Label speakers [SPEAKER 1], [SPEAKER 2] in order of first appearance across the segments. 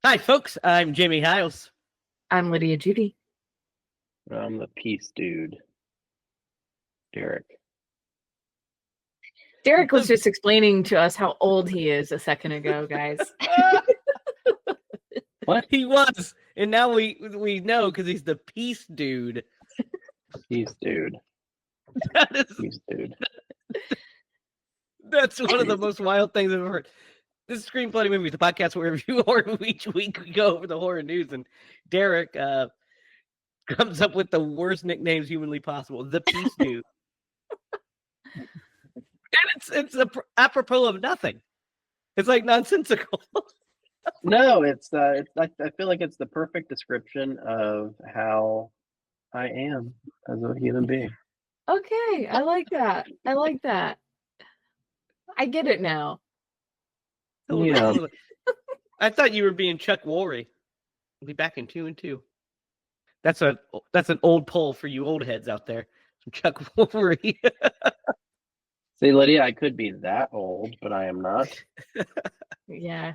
[SPEAKER 1] Hi, folks. I'm Jamie Hiles.
[SPEAKER 2] I'm Lydia Judy.
[SPEAKER 3] I'm the peace dude, Derek.
[SPEAKER 2] Derek was just explaining to us how old he is a second ago, guys.
[SPEAKER 3] What?
[SPEAKER 1] He was, and now we know because he's the peace dude.
[SPEAKER 3] Peace dude.
[SPEAKER 1] That is,
[SPEAKER 3] Peace dude.
[SPEAKER 1] that's one of the most wild things I've ever heard. This is Screen Bloody Movies, the podcast where we review horror each week. We go over the horror news, and Derek comes up with the worst nicknames humanly possible. The peace dude. And it's apropos of nothing. It's like nonsensical.
[SPEAKER 3] No, it's I feel like it's the perfect description of how I am as a human being.
[SPEAKER 2] Okay, I like that. I get it now.
[SPEAKER 3] Yeah.
[SPEAKER 1] I thought you were being Chuck Woolery. I'll be back in 2 and 2. That's an old poll for you old heads out there. Chuck Woolery.
[SPEAKER 3] See, Lydia, I could be that old, but I am not.
[SPEAKER 2] Yeah.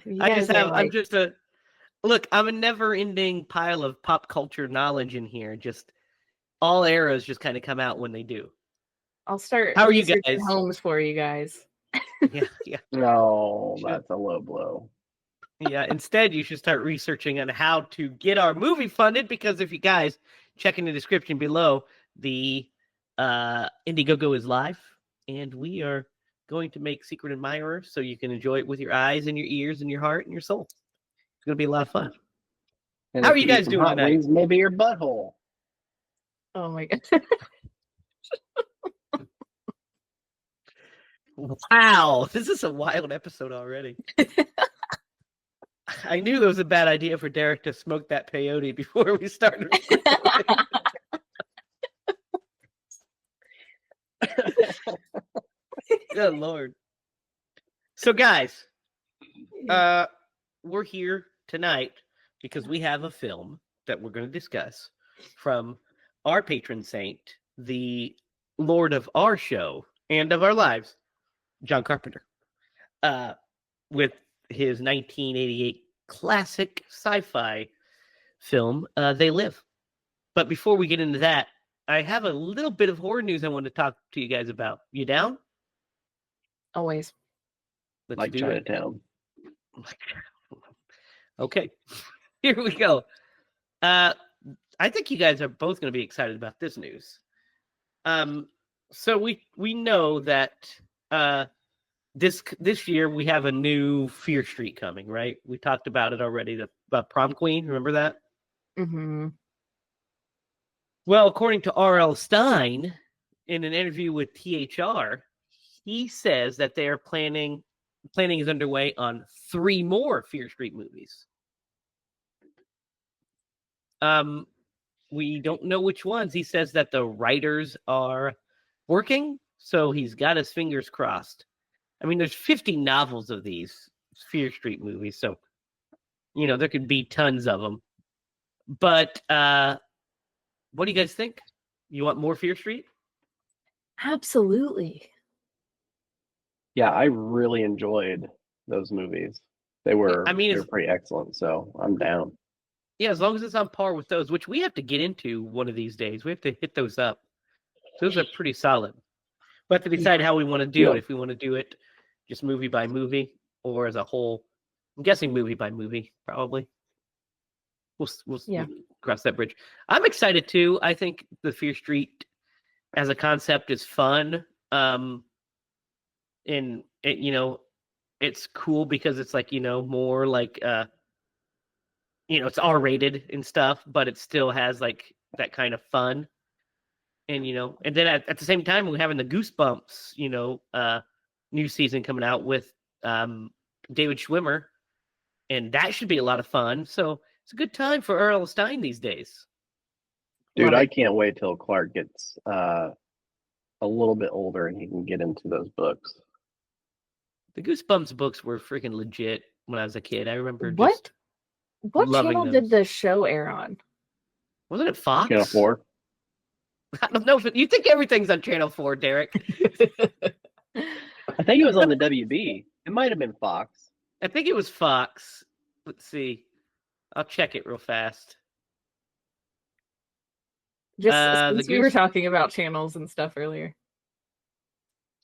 [SPEAKER 1] I'm a never-ending pile of pop culture knowledge in here. Just all eras just kind of come out when they do.
[SPEAKER 2] I'll start
[SPEAKER 1] How are you guys?
[SPEAKER 2] homes for you guys.
[SPEAKER 1] Yeah.
[SPEAKER 3] No, that's a low blow.
[SPEAKER 1] Yeah, instead you should start researching on how to get our movie funded, because if you guys check in the description below, the Indiegogo is live, and we are going to make Secret Admirer so you can enjoy it with your eyes and your ears and your heart and your soul. It's going to be a lot of fun.
[SPEAKER 3] And
[SPEAKER 1] how
[SPEAKER 3] if
[SPEAKER 1] are you guys
[SPEAKER 3] eat some
[SPEAKER 1] doing
[SPEAKER 3] hot
[SPEAKER 1] tonight?
[SPEAKER 3] Wings, maybe your butthole.
[SPEAKER 2] Oh my god.
[SPEAKER 1] Wow, this is a wild episode already. I knew it was a bad idea for Derek to smoke that peyote before we started. Good Lord. So, guys, we're here tonight because we have a film that we're going to discuss from our patron saint, the Lord of our show and of our lives, John Carpenter, with his 1988 classic sci-fi film, They Live. But before we get into that, I have a little bit of horror news I want to talk to you guys about. You down?
[SPEAKER 2] Always.
[SPEAKER 1] Let's
[SPEAKER 3] Like
[SPEAKER 1] do
[SPEAKER 3] Chinatown.
[SPEAKER 1] it. Okay, here we go. I think you guys are both going to be excited about this news. So we know that this year we have a new Fear Street coming, right? We talked about it already. The Prom Queen, remember that?
[SPEAKER 2] Mm-hmm.
[SPEAKER 1] Well, according to R.L. Stine, in an interview with THR, he says that they are planning is underway on 3 more Fear Street movies. We don't know which ones. He says that the writers are working, so he's got his fingers crossed. I mean, there's 50 novels of these Fear Street movies, so there could be tons of them. But what do you guys think? You want more Fear Street?
[SPEAKER 2] Absolutely.
[SPEAKER 3] Yeah, I really enjoyed those movies. They were pretty excellent, so I'm down.
[SPEAKER 1] Yeah, as long as it's on par with those, which we have to get into one of these days. We have to hit those up. Those are pretty solid. We have to decide how we want to do it. If we want to do it just movie by movie or as a whole. I'm guessing movie by movie, probably. We'll cross that bridge. I'm excited too. I think the Fear Street as a concept is fun. And it's cool because it's like, more like it's R-rated and stuff, but it still has like that kind of fun. And and then at the same time we're having the Goosebumps, new season coming out with David Schwimmer, and that should be a lot of fun. So it's a good time for R.L. Stine these days.
[SPEAKER 3] Dude, I can't wait till Clark gets a little bit older and he can get into those books.
[SPEAKER 1] The Goosebumps books were freaking legit when I was a kid. I remember
[SPEAKER 2] what channel
[SPEAKER 1] those.
[SPEAKER 2] did the show air on?
[SPEAKER 1] Wasn't it Fox?
[SPEAKER 3] Channel 4.
[SPEAKER 1] I don't know. You think everything's on Channel 4, Derek?
[SPEAKER 3] I think it was on the WB. It might have been Fox.
[SPEAKER 1] I think it was Fox. Let's see. I'll check it real fast.
[SPEAKER 2] Just
[SPEAKER 1] The
[SPEAKER 2] since we were
[SPEAKER 1] Goose,
[SPEAKER 2] talking about channels and stuff earlier.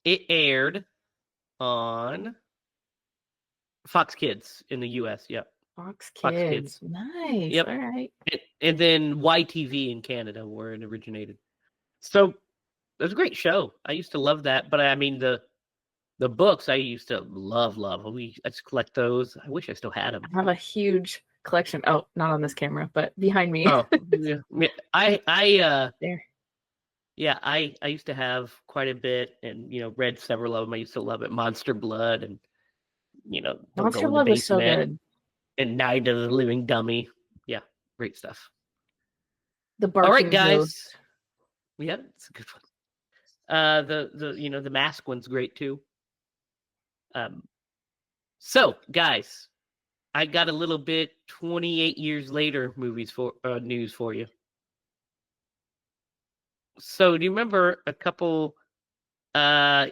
[SPEAKER 1] it aired on Fox Kids in the U.S. Yep.
[SPEAKER 2] Fox
[SPEAKER 1] Fox
[SPEAKER 2] Kids.
[SPEAKER 1] Kids.
[SPEAKER 2] Nice.
[SPEAKER 1] Yep.
[SPEAKER 2] All right.
[SPEAKER 1] And then YTV in Canada, where it originated. So it was a great show. I used to love that. But I mean, the books I used to love. I just collect those. I wish I still had them.
[SPEAKER 2] I have a huge collection. Oh, not on this camera, but behind me.
[SPEAKER 1] Oh, yeah.
[SPEAKER 2] There.
[SPEAKER 1] Yeah, I used to have quite a bit, and read several of them. I used to love it. Monster Blood, and Don't Go
[SPEAKER 2] Monster
[SPEAKER 1] in the
[SPEAKER 2] Blood was so
[SPEAKER 1] Basement,
[SPEAKER 2] good.
[SPEAKER 1] and Night of the Living Dummy. Yeah, great stuff.
[SPEAKER 2] The
[SPEAKER 1] All right,
[SPEAKER 2] Barking
[SPEAKER 1] guys.
[SPEAKER 2] Ghost.
[SPEAKER 1] Yeah, it's a good one. The Mask one's great too. So guys, I got a little bit 28 years later news for you. So do you remember a couple a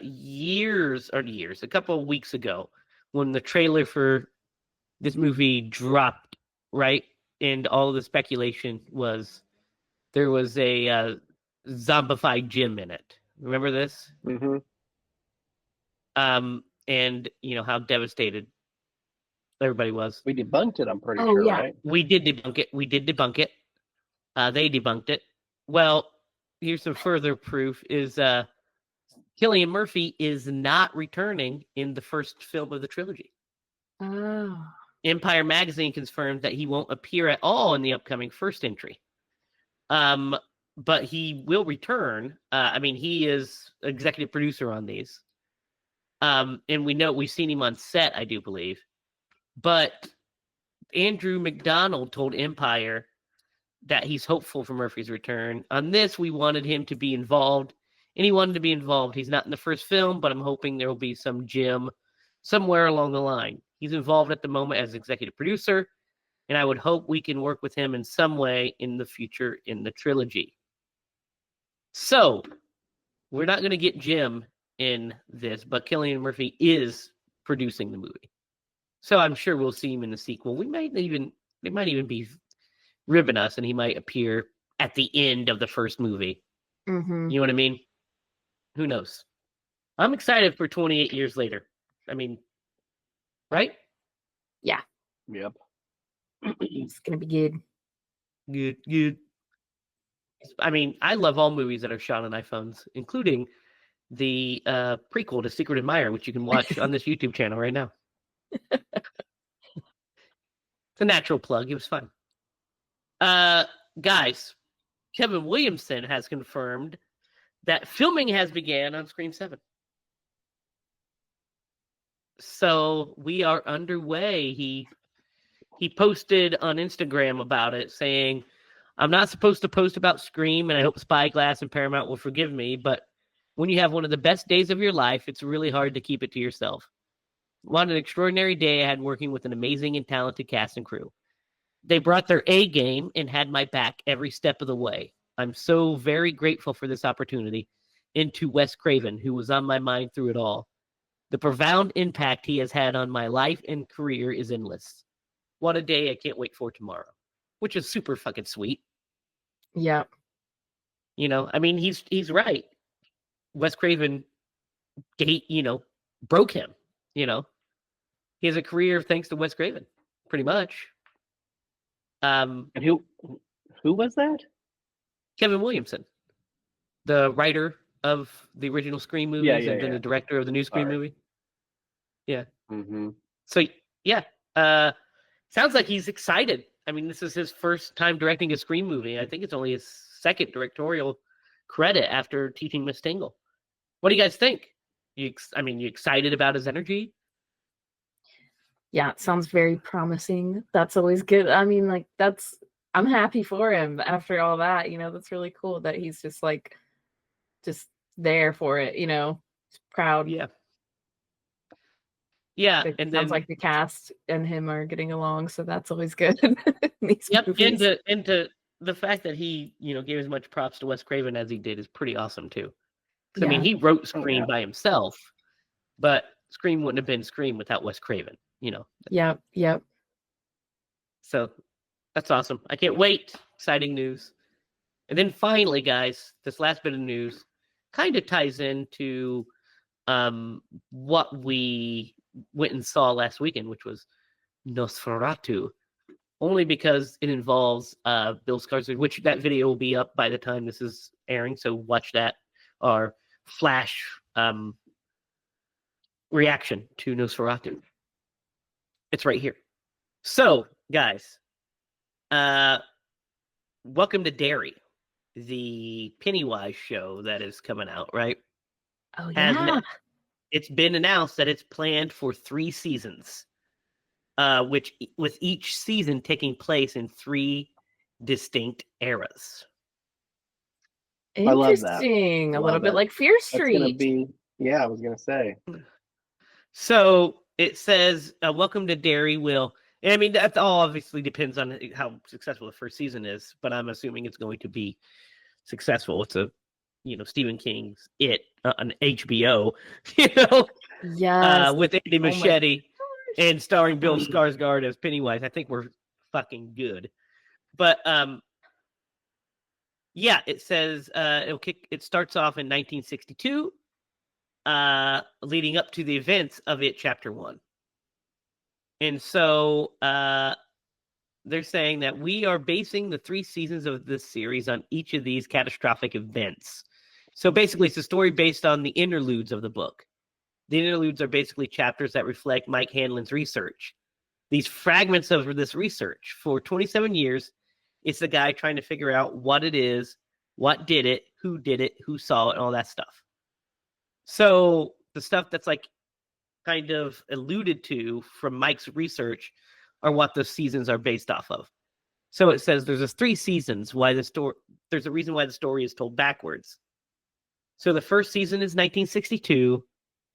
[SPEAKER 1] couple of weeks ago when the trailer for this movie dropped, right? And all of the speculation was there was a zombified Jim in it. Remember this?
[SPEAKER 3] Mm-hmm.
[SPEAKER 1] And how devastated everybody was.
[SPEAKER 3] We debunked it, I'm pretty
[SPEAKER 2] Oh,
[SPEAKER 3] sure,
[SPEAKER 2] yeah.
[SPEAKER 3] right?
[SPEAKER 1] We did debunk it. They debunked it. Well, here's some further proof is Cillian Murphy is not returning in the first film of the trilogy.
[SPEAKER 2] Oh.
[SPEAKER 1] Empire Magazine confirmed that he won't appear at all in the upcoming first entry. But he will return. He is executive producer on these. And we've seen him on set, I do believe. But Andrew McDonald told Empire that he's hopeful for Murphy's return. On this, we wanted him to be involved, and he wanted to be involved. He's not in the first film, but I'm hoping there will be some Jim somewhere along the line. He's involved at the moment as executive producer, and I would hope we can work with him in some way in the future in the trilogy. So, we're not going to get Jim in this, but Cillian Murphy is producing the movie. So I'm sure we'll see him in the sequel. They might even be ribbing us, and he might appear at the end of the first movie.
[SPEAKER 2] Mm-hmm.
[SPEAKER 1] You know what I mean? Who knows? I'm excited for 28 years later. I mean, right?
[SPEAKER 2] Yeah.
[SPEAKER 3] Yep.
[SPEAKER 2] It's going to be good.
[SPEAKER 1] Good. I mean, I love all movies that are shot on iPhones, including the prequel to Secret Admirer, which you can watch on this YouTube channel right now. It's a natural plug. It was fun. Guys, Kevin Williamson has confirmed that filming has began on Scream 7. So we are underway. He posted on Instagram about it, saying, "I'm not supposed to post about Scream, and I hope Spyglass and Paramount will forgive me, but when you have one of the best days of your life, it's really hard to keep it to yourself. What an extraordinary day I had working with an amazing and talented cast and crew. They brought their A game and had my back every step of the way. I'm so very grateful for this opportunity, and to Wes Craven, who was on my mind through it all. The profound impact he has had on my life and career is endless. What a day I can't wait for tomorrow," which is super fucking sweet.
[SPEAKER 2] Yeah.
[SPEAKER 1] He's right. Wes Craven, broke him. He has a career thanks to Wes Craven, pretty much.
[SPEAKER 3] And who was that?
[SPEAKER 1] Kevin Williamson, the writer of the original Scream movies, and then the director of the new Scream movie. Yeah.
[SPEAKER 3] Mm-hmm.
[SPEAKER 1] So yeah, sounds like he's excited. I mean, this is his first time directing a Scream movie. I think it's only his second directorial credit after teaching Miss Tingle. What do you guys think? You excited about his energy?
[SPEAKER 2] Yeah, it sounds very promising. That's always good. I mean, I'm happy for him after all that. That's really cool that he's just there for it. He's proud.
[SPEAKER 1] Yeah. Yeah,
[SPEAKER 2] It sounds like the cast and him are getting along, so that's always good.
[SPEAKER 1] Yep,
[SPEAKER 2] movies.
[SPEAKER 1] and the fact that he gave as much props to Wes Craven as he did is pretty awesome too.
[SPEAKER 2] Yeah.
[SPEAKER 1] I mean, he wrote Scream by himself, but Scream wouldn't have been Scream without Wes Craven.
[SPEAKER 2] Yep.
[SPEAKER 1] So That's awesome. I can't wait. Exciting news. And then finally, guys, this last bit of news kind of ties into what we went and saw last weekend, which was Nosferatu. Only because it involves Bill Skarsgård, which that video will be up by the time this is airing. So watch that. Our flash reaction to Nosferatu. It's right here. So, guys, welcome to Derry, the Pennywise show that is coming out, right?
[SPEAKER 2] Oh yeah.
[SPEAKER 1] It's been announced that it's planned for 3 seasons, which with each season taking place in 3 distinct eras.
[SPEAKER 3] I love that.
[SPEAKER 2] Interesting.
[SPEAKER 3] I
[SPEAKER 2] A little
[SPEAKER 3] love
[SPEAKER 2] bit
[SPEAKER 3] it.
[SPEAKER 2] like Fear
[SPEAKER 3] That's gonna
[SPEAKER 2] Street.
[SPEAKER 3] be. Yeah, I was gonna say.
[SPEAKER 1] So it says, "Welcome to Derry." Will, I mean, that all obviously depends on how successful the first season is, but I'm assuming it's going to be successful. It's a, Stephen King's It on HBO,
[SPEAKER 2] Yes.
[SPEAKER 1] with Andy
[SPEAKER 2] my
[SPEAKER 1] Muschietti and starring Bill Skarsgård as Pennywise. I think we're fucking good. But yeah, it says it starts off in 1962, leading up to the events of It Chapter 1. And so they're saying that we are basing the 3 seasons of this series on each of these catastrophic events. So basically, it's a story based on the interludes of the book. The interludes are basically chapters that reflect Mike Hanlon's research. These fragments of this research for 27 years, it's the guy trying to figure out what it is, what did it, who saw it, and all that stuff. So the stuff that's like kind of alluded to from Mike's research are what the seasons are based off of. So it says there's 3 seasons. There's a reason why the story is told backwards. So the first season is 1962,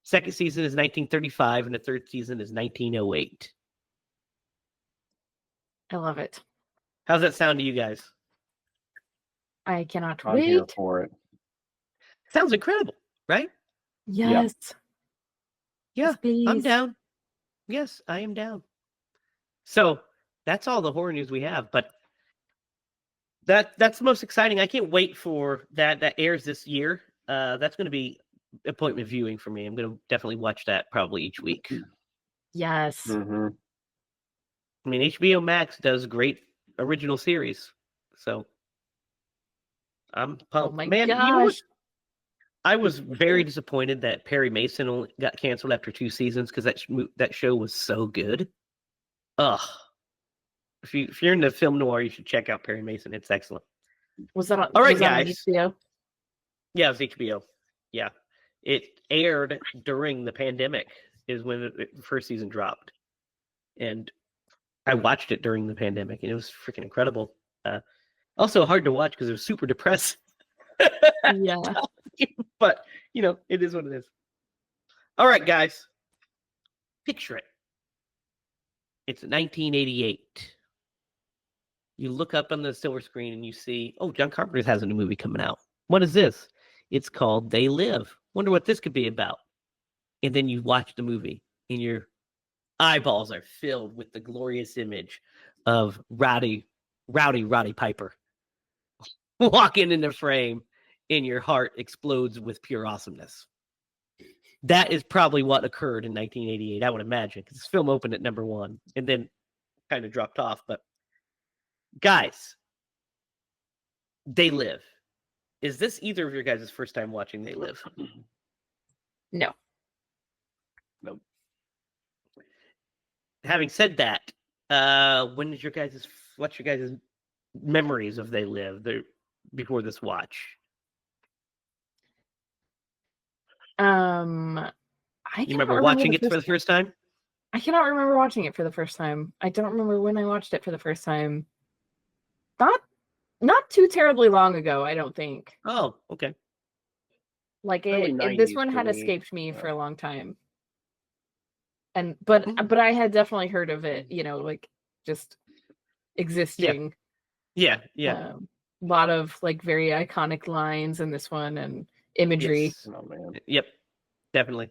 [SPEAKER 1] second season is 1935, and the third season is 1908.
[SPEAKER 2] I love it.
[SPEAKER 1] How's that sound to you guys?
[SPEAKER 2] I cannot
[SPEAKER 3] I'm here
[SPEAKER 2] wait.
[SPEAKER 3] for it.
[SPEAKER 1] Sounds incredible, right?
[SPEAKER 2] Yes.
[SPEAKER 1] Yeah,
[SPEAKER 2] Yes,
[SPEAKER 1] I'm
[SPEAKER 2] please.
[SPEAKER 1] down. Yes, I am down. So that's all the horror news we have, but that's the most exciting. I can't wait for that airs this year. That's going to be appointment viewing for me. I'm going to definitely watch that probably each week.
[SPEAKER 2] Yes.
[SPEAKER 3] Mm-hmm.
[SPEAKER 1] I mean, HBO Max does great original series, so I'm pumped.
[SPEAKER 2] Oh my
[SPEAKER 1] Man, you know what?
[SPEAKER 2] gosh.
[SPEAKER 1] I was very disappointed that Perry Mason only got canceled after 2 seasons because that show was so good. Ugh. If you're into film noir, you should check out Perry Mason. It's excellent.
[SPEAKER 2] Was that on,
[SPEAKER 1] All right,
[SPEAKER 2] was that on
[SPEAKER 1] guys.
[SPEAKER 2] HBO?
[SPEAKER 1] Yeah, it was HBO. Yeah. It aired during the pandemic is when the first season dropped. And I watched it during the pandemic, and it was freaking incredible. Also hard to watch because it was super depressing.
[SPEAKER 2] Yeah.
[SPEAKER 1] But, it is what it is. All right, guys. Picture it. It's 1988. You look up on the silver screen and you see, John Carpenter has a new movie coming out. What is this? It's called They Live. Wonder what this could be about. And then you watch the movie and your eyeballs are filled with the glorious image of Rowdy Piper walking in the frame, and your heart explodes with pure awesomeness. That is probably what occurred in 1988, I would imagine, because this film opened at number 1 and then kind of dropped off. But guys, They Live. Is this either of your guys' first time watching They Live?
[SPEAKER 2] No.
[SPEAKER 3] Nope.
[SPEAKER 1] Having said that, what's your guys' memories of They Live before this watch?
[SPEAKER 2] I
[SPEAKER 1] You remember watching it for the first time?
[SPEAKER 2] I cannot remember watching it for the first time. I don't remember when I watched it for the first time. Not too terribly long ago, I don't think.
[SPEAKER 1] Oh, okay.
[SPEAKER 2] Like
[SPEAKER 3] Early
[SPEAKER 2] this
[SPEAKER 3] 90s
[SPEAKER 2] one
[SPEAKER 3] for
[SPEAKER 2] had
[SPEAKER 3] me.
[SPEAKER 2] escaped me
[SPEAKER 3] Yeah.
[SPEAKER 2] for a long time. But I had definitely heard of it, like just existing.
[SPEAKER 1] Yeah.
[SPEAKER 2] A lot of like very iconic lines in this one and imagery.
[SPEAKER 1] Yes.
[SPEAKER 3] Oh man.
[SPEAKER 1] Yep. Definitely.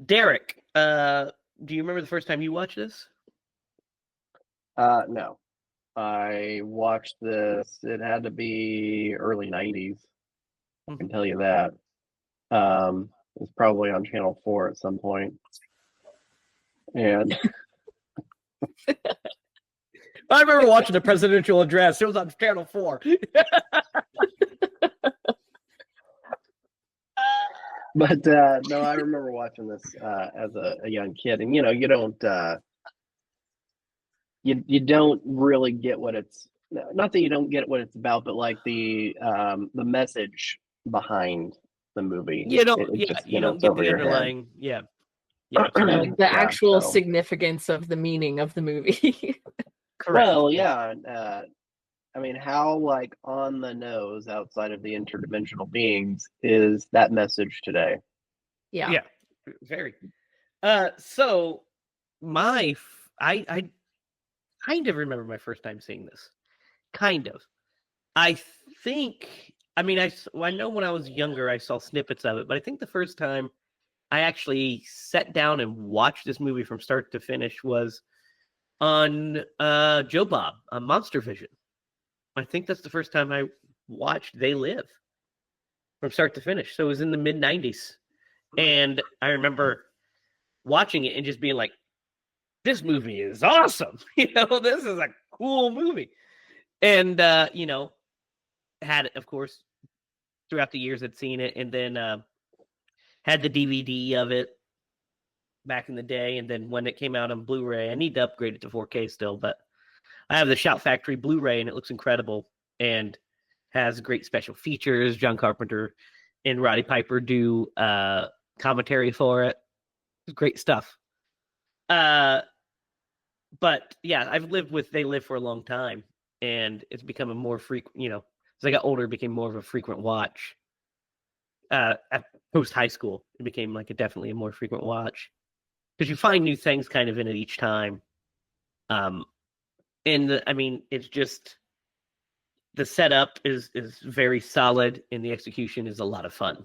[SPEAKER 1] Derek, do you remember the first time you watched this?
[SPEAKER 3] No. I watched this. It had to be early 90s. I can tell you that. It was probably on Channel 4 at some point. And
[SPEAKER 1] I remember watching the presidential address. It was on Channel 4.
[SPEAKER 3] but no, I remember watching this as a young kid, and you don't you don't really get what it's, not that you don't get what it's about, but like the message behind the movie.
[SPEAKER 1] You don't,
[SPEAKER 3] It just,
[SPEAKER 1] you don't
[SPEAKER 3] it's
[SPEAKER 1] get
[SPEAKER 3] over
[SPEAKER 1] the
[SPEAKER 3] your head.
[SPEAKER 1] underlying, yeah, absolutely.
[SPEAKER 2] The
[SPEAKER 3] Yeah,
[SPEAKER 2] actual
[SPEAKER 3] so.
[SPEAKER 2] significance of the meaning of the movie.
[SPEAKER 1] Correct.
[SPEAKER 3] Well, yeah. I mean, how like on the nose outside of the interdimensional beings is that message today?
[SPEAKER 2] Yeah.
[SPEAKER 1] Very. So I kind of remember my first time seeing this. Kind of. I think. I mean, I know when I was younger I saw snippets of it, but I think the first time I actually sat down and watched this movie from start to finish was on Joe Bob on Monster Vision. I think that's the first time I watched They Live from start to finish. So it was in the mid 90s. And I remember watching it and just being like, this movie is awesome. This is a cool movie. And, had, of course, throughout the years I'd seen it, and then had the DVD of it back in the day. And then when it came out on Blu-ray, I need to upgrade it to 4K still, but I have the Shout Factory Blu-ray and it looks incredible and has great special features. John Carpenter and Roddy Piper do commentary for it. It's great stuff. But yeah, I've lived with They Live for a long time, and it's become a more frequent, as I got older, it became more of a frequent watch. At post high school, it became like definitely a more frequent watch because you find new things kind of in it each time. It's just the setup is very solid, and the execution is a lot of fun.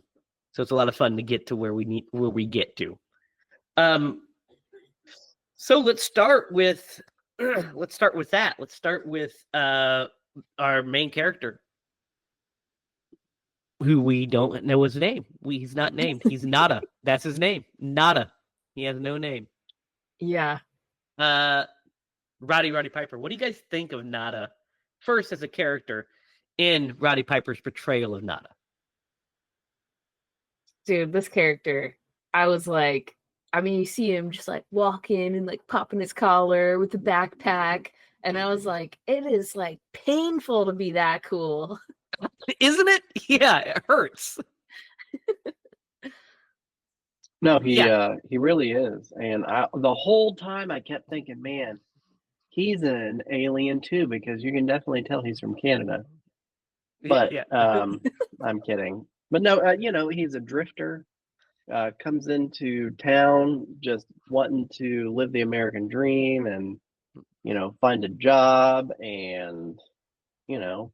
[SPEAKER 1] So it's a lot of fun to get to where we get to. So let's start with that. Let's start with our main character, who we don't know his name. He's not named. He's Nada. That's his name. Nada. He has no name.
[SPEAKER 2] Yeah.
[SPEAKER 1] Roddy Piper. What do you guys think of Nada first as a character in Roddy Piper's portrayal of Nada?
[SPEAKER 2] Dude, this character, I was like, you see him just like walking and like popping his collar with the backpack. And I was like, it is like painful to be that cool.
[SPEAKER 1] Isn't it? Yeah, it hurts.
[SPEAKER 3] No, he really is. And the whole time I kept thinking, man, he's an alien too, because you can definitely tell he's from Canada. But
[SPEAKER 1] yeah.
[SPEAKER 3] I'm kidding. But no, he's a drifter. Comes into town just wanting to live the American dream and, find a job and, and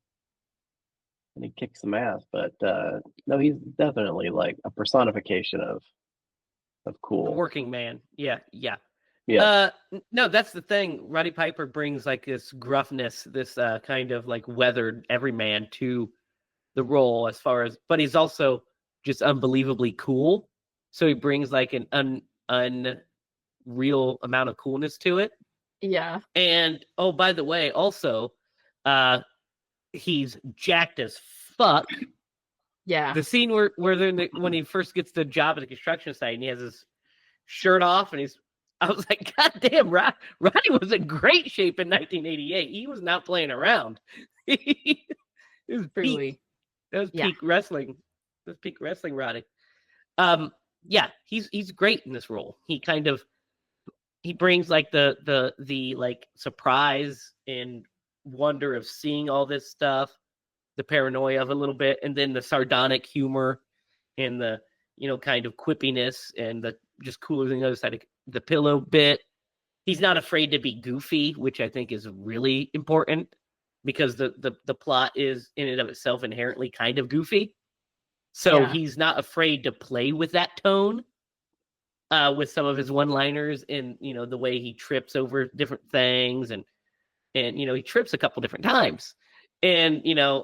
[SPEAKER 3] he kicks some ass. But no, he's definitely like a personification of cool.
[SPEAKER 1] The working man. Yeah.
[SPEAKER 3] Yeah.
[SPEAKER 1] No, that's the thing. Roddy Piper brings like this gruffness, this kind of like weathered everyman to the role but he's also just unbelievably cool. So he brings like an unreal amount of coolness to it.
[SPEAKER 2] Yeah.
[SPEAKER 1] And oh, by the way, also, he's jacked as fuck.
[SPEAKER 2] Yeah.
[SPEAKER 1] The scene where when he first gets the job at the construction site and he has his shirt off and I was like, God damn, Roddy was in great shape in 1988. He was not playing around. It was
[SPEAKER 2] Truly.
[SPEAKER 1] That was peak wrestling. That was peak wrestling, Roddy. Yeah, he's great in this role. He brings like the like surprise and wonder of seeing all this stuff, the paranoia of a little bit, and then the sardonic humor and the kind of quippiness and the just cooler than the other side of the pillow bit. He's not afraid to be goofy, which I think is really important because the plot is in and of itself inherently kind of goofy. So he's not afraid to play with that tone with some of his one-liners and, the way he trips over different things and and he trips a couple different times, and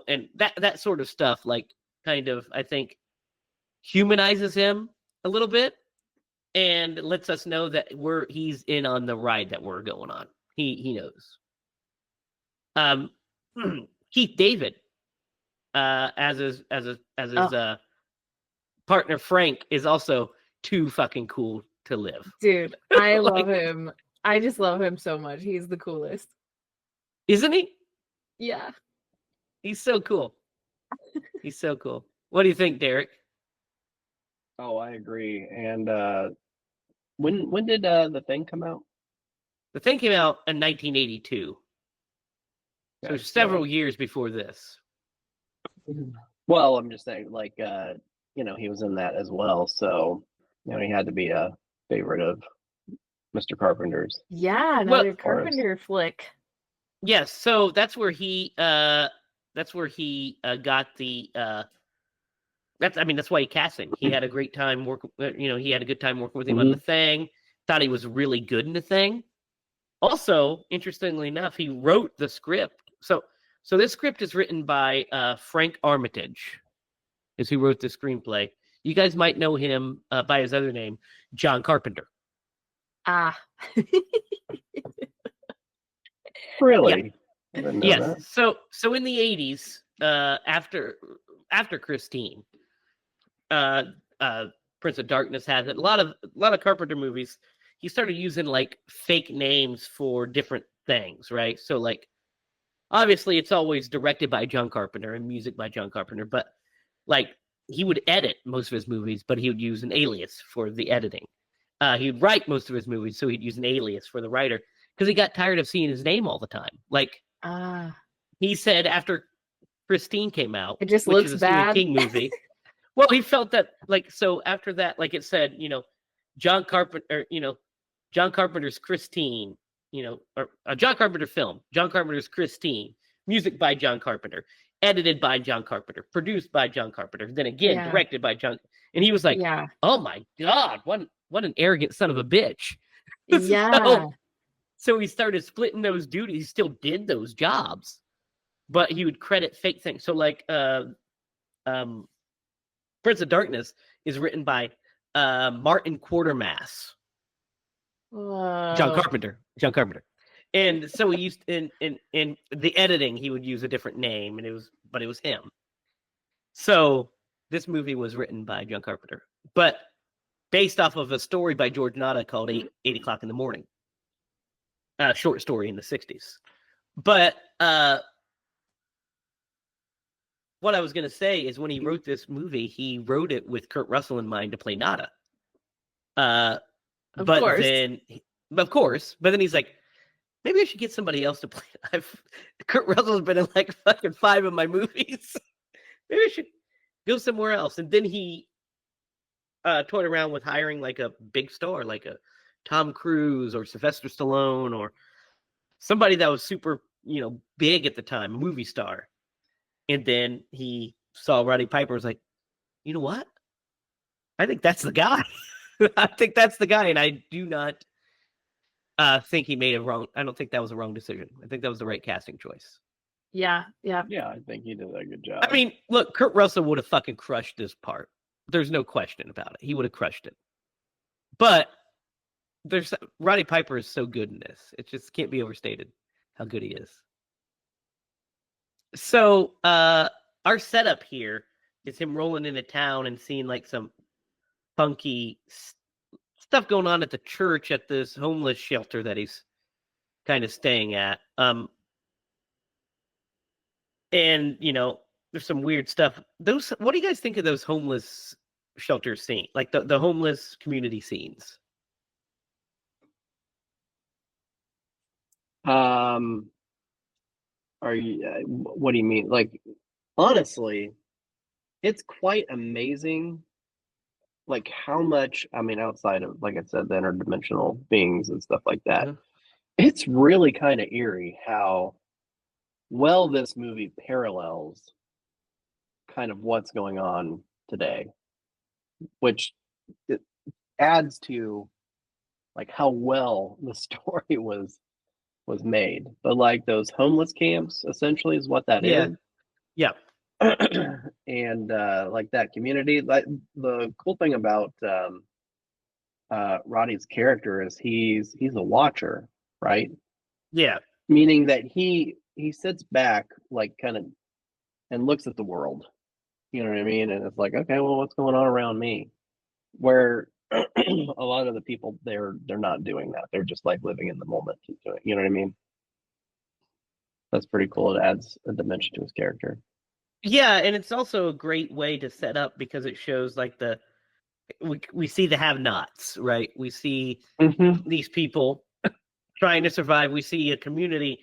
[SPEAKER 1] and that sort of stuff, like, kind of, I think, humanizes him a little bit and lets us know that he's in on the ride that we're going on. He knows. Keith David, as his partner Frank, is also too fucking cool to live.
[SPEAKER 2] Dude, I love him. I just love him so much. He's the coolest.
[SPEAKER 1] Isn't he?
[SPEAKER 2] Yeah.
[SPEAKER 1] He's so cool. He's so cool. What do you think, Derek?
[SPEAKER 3] Oh, I agree. And when did The Thing come out?
[SPEAKER 1] The Thing came out in 1982. So
[SPEAKER 3] Okay,
[SPEAKER 1] several years before this.
[SPEAKER 3] Well, I'm just saying, like, he was in that as well, so he had to be a favorite of Mr. Carpenter's.
[SPEAKER 2] Yeah, another Carpenter flick.
[SPEAKER 1] Yes, so that's where he got the that's why he cast him. He had a great time working. He had a good time working with him on The Thing. Thought he was really good in The Thing. Also, interestingly enough, he wrote the script. So this script is written by Frank Armitage, is who wrote the screenplay. You guys might know him by his other name, John Carpenter.
[SPEAKER 2] Ah.
[SPEAKER 3] Really?
[SPEAKER 1] Yeah. Yes. That. So in the 80s, after Christine, Prince of Darkness has it. A lot of Carpenter movies, he started using like fake names for different things, right? So like, obviously it's always directed by John Carpenter and music by John Carpenter, but like, he would edit most of his movies, but he would use an alias for the editing. He would write most of his movies, so he'd use an alias for the writer because he got tired of seeing his name all the time. Like, he said after Christine came out,
[SPEAKER 2] it just
[SPEAKER 1] which
[SPEAKER 2] looks
[SPEAKER 1] is a
[SPEAKER 2] bad.
[SPEAKER 1] Stephen King movie. Well, he felt that, like, so after that, like it said, John Carpenter's Christine, or a John Carpenter film, John Carpenter's Christine, music by John Carpenter, edited by John Carpenter, produced by John Carpenter, then again directed by John. And he was like, "Oh my God, what an arrogant son of a bitch!"
[SPEAKER 2] Yeah.
[SPEAKER 1] So he started splitting those duties. He still did those jobs, but he would credit fake things. So like, Prince of Darkness is written by Martin Quatermass.
[SPEAKER 2] Whoa.
[SPEAKER 1] John Carpenter. And so he used in the editing, he would use a different name, and it was him. So this movie was written by John Carpenter, but based off of a story by George Nada called 8 o'clock in the morning. Short story in the 60s. But what I was going to say is when he wrote this movie, he wrote it with Kurt Russell in mind to play Nada. Of course. But then he's like, maybe I should get somebody else to play. Kurt Russell's been in like fucking 5 of my movies. Maybe I should go somewhere else. And then he toyed around with hiring like a big star, like a Tom Cruise or Sylvester Stallone or somebody that was super, big at the time, a movie star. And then he saw Roddy Piper, was like, you know what? I think that's the guy. I think that's the guy. And I do not think he made a wrong. I don't think that was a wrong decision. I think that was the right casting choice.
[SPEAKER 2] Yeah.
[SPEAKER 3] Yeah, I think he did a good job.
[SPEAKER 1] I mean, look, Kurt Russell would have fucking crushed this part. There's no question about it. He would have crushed it. But Roddy Piper is so good in this. It just can't be overstated how good he is. So our setup here is him rolling into town and seeing like some funky stuff going on at the church at this homeless shelter that he's kind of staying at. And there's some weird stuff. What do you guys think of those homeless shelter scenes? Like the homeless community scenes?
[SPEAKER 3] What do you mean? Like, honestly, it's quite amazing, like how much, I mean, outside of, like I said, the interdimensional beings and stuff like that, it's really kind of eerie how well this movie parallels kind of what's going on today, which it adds to like how well the story was was made. But like those homeless camps essentially is what that
[SPEAKER 1] Yeah.
[SPEAKER 3] is.
[SPEAKER 1] Yeah.
[SPEAKER 3] And like that community, like the cool thing about Roddy's character is he's a watcher, right?
[SPEAKER 1] Yeah.
[SPEAKER 3] Meaning that he sits back like kind of and looks at the world. You know what I mean? And it's like, okay, well, what's going on around me? Where a lot of the people they're not doing that. They're just like living in the moment and doing, you know what I mean? That's pretty cool. It adds a dimension to his character.
[SPEAKER 1] Yeah, and it's also a great way to set up because it shows like we see the have-nots, right? We see these people trying to survive. We see a community,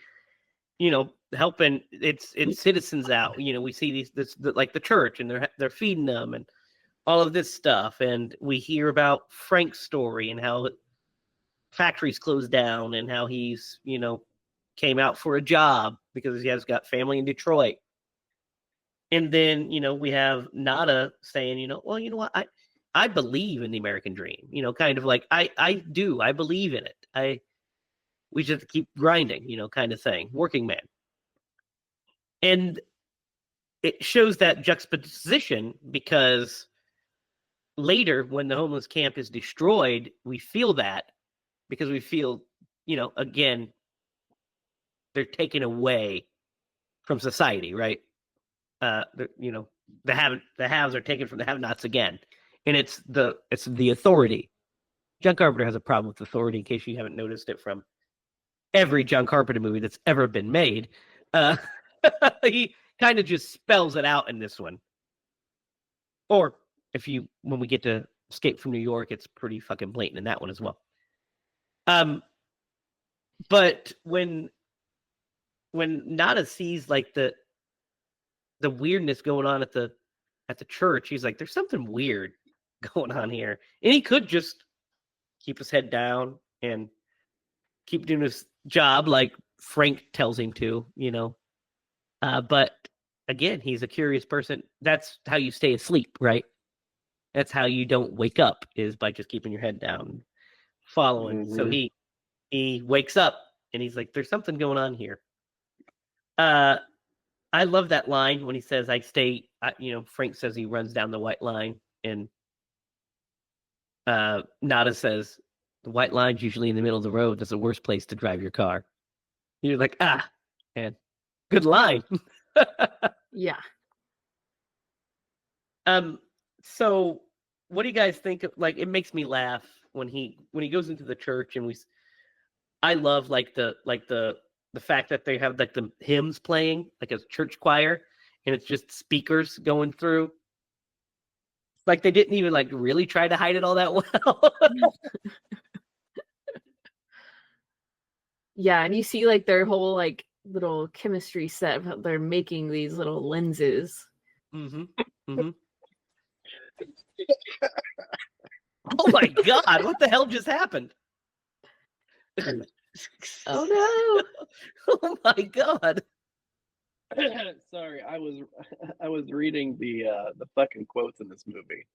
[SPEAKER 1] helping its citizens out. We see like the church, and they're feeding them and all of this stuff. And we hear about Frank's story and how factories closed down and how he's came out for a job because he has got family in Detroit. And then, we have Nada saying, well, you know what? I believe in the American dream, kind of like I do. I believe in it. We just have to keep grinding, kind of thing. Working man. And it shows that juxtaposition because later when the homeless camp is destroyed, we feel that because we feel, again, they're taken away from society, right? The haves are taken from the have-nots again, and it's the authority. John Carpenter has a problem with authority, in case you haven't noticed it from every John Carpenter movie that's ever been made. He kind of just spells it out in this one. Or when we get to Escape from New York, it's pretty fucking blatant in that one as well. But when Nada sees like the weirdness going on at the church, he's like, there's something weird going on here. And he could just keep his head down and keep doing his job like Frank tells him to, but again, he's a curious person. That's how you stay asleep, right? That's how you don't wake up, is by just keeping your head down, following. So he wakes up and he's like, there's something going on here. I love that line when he says, Frank says he runs down the white line, and Nada says, the white line's usually in the middle of the road. That's the worst place to drive your car. You're like, man, good line.
[SPEAKER 2] Yeah.
[SPEAKER 1] So what do you guys think of, like, it makes me laugh when he goes into the church, and I love like the fact that they have like the hymns playing, like a church choir, and it's just speakers going through. Like they didn't even like really try to hide it all that well.
[SPEAKER 2] Yeah, and you see like their whole like little chemistry set of how they're making these little lenses.
[SPEAKER 1] Mm-hmm. Mm-hmm. Oh my God, what the hell just happened?
[SPEAKER 2] Oh no.
[SPEAKER 1] Oh my God.
[SPEAKER 3] Sorry, I was reading the fucking quotes in this movie.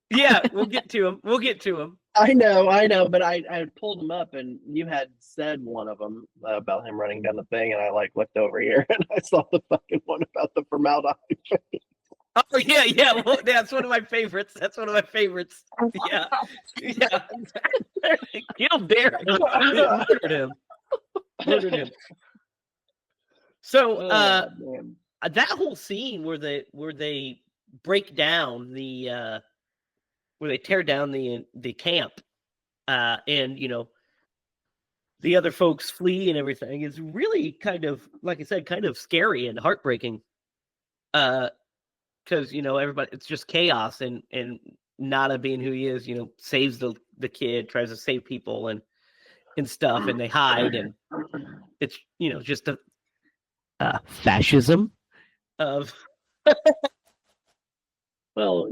[SPEAKER 1] Yeah, we'll get to him.
[SPEAKER 3] I know, but I pulled them up, and you had said one of them about him running down the thing, and I like looked over here and I saw the fucking one about the formaldehyde.
[SPEAKER 1] Oh yeah. Well, that's one of my favorites. Yeah. Kill Derek. Murdered him. So that whole scene where they break down where they tear down the camp, and the other folks flee and everything is really kind of, like I said, kind of scary and heartbreaking. Because everybody, it's just chaos, and Nada, being who he is, saves the kid, tries to save people and stuff, and they hide, and it's just a fascism of
[SPEAKER 3] well,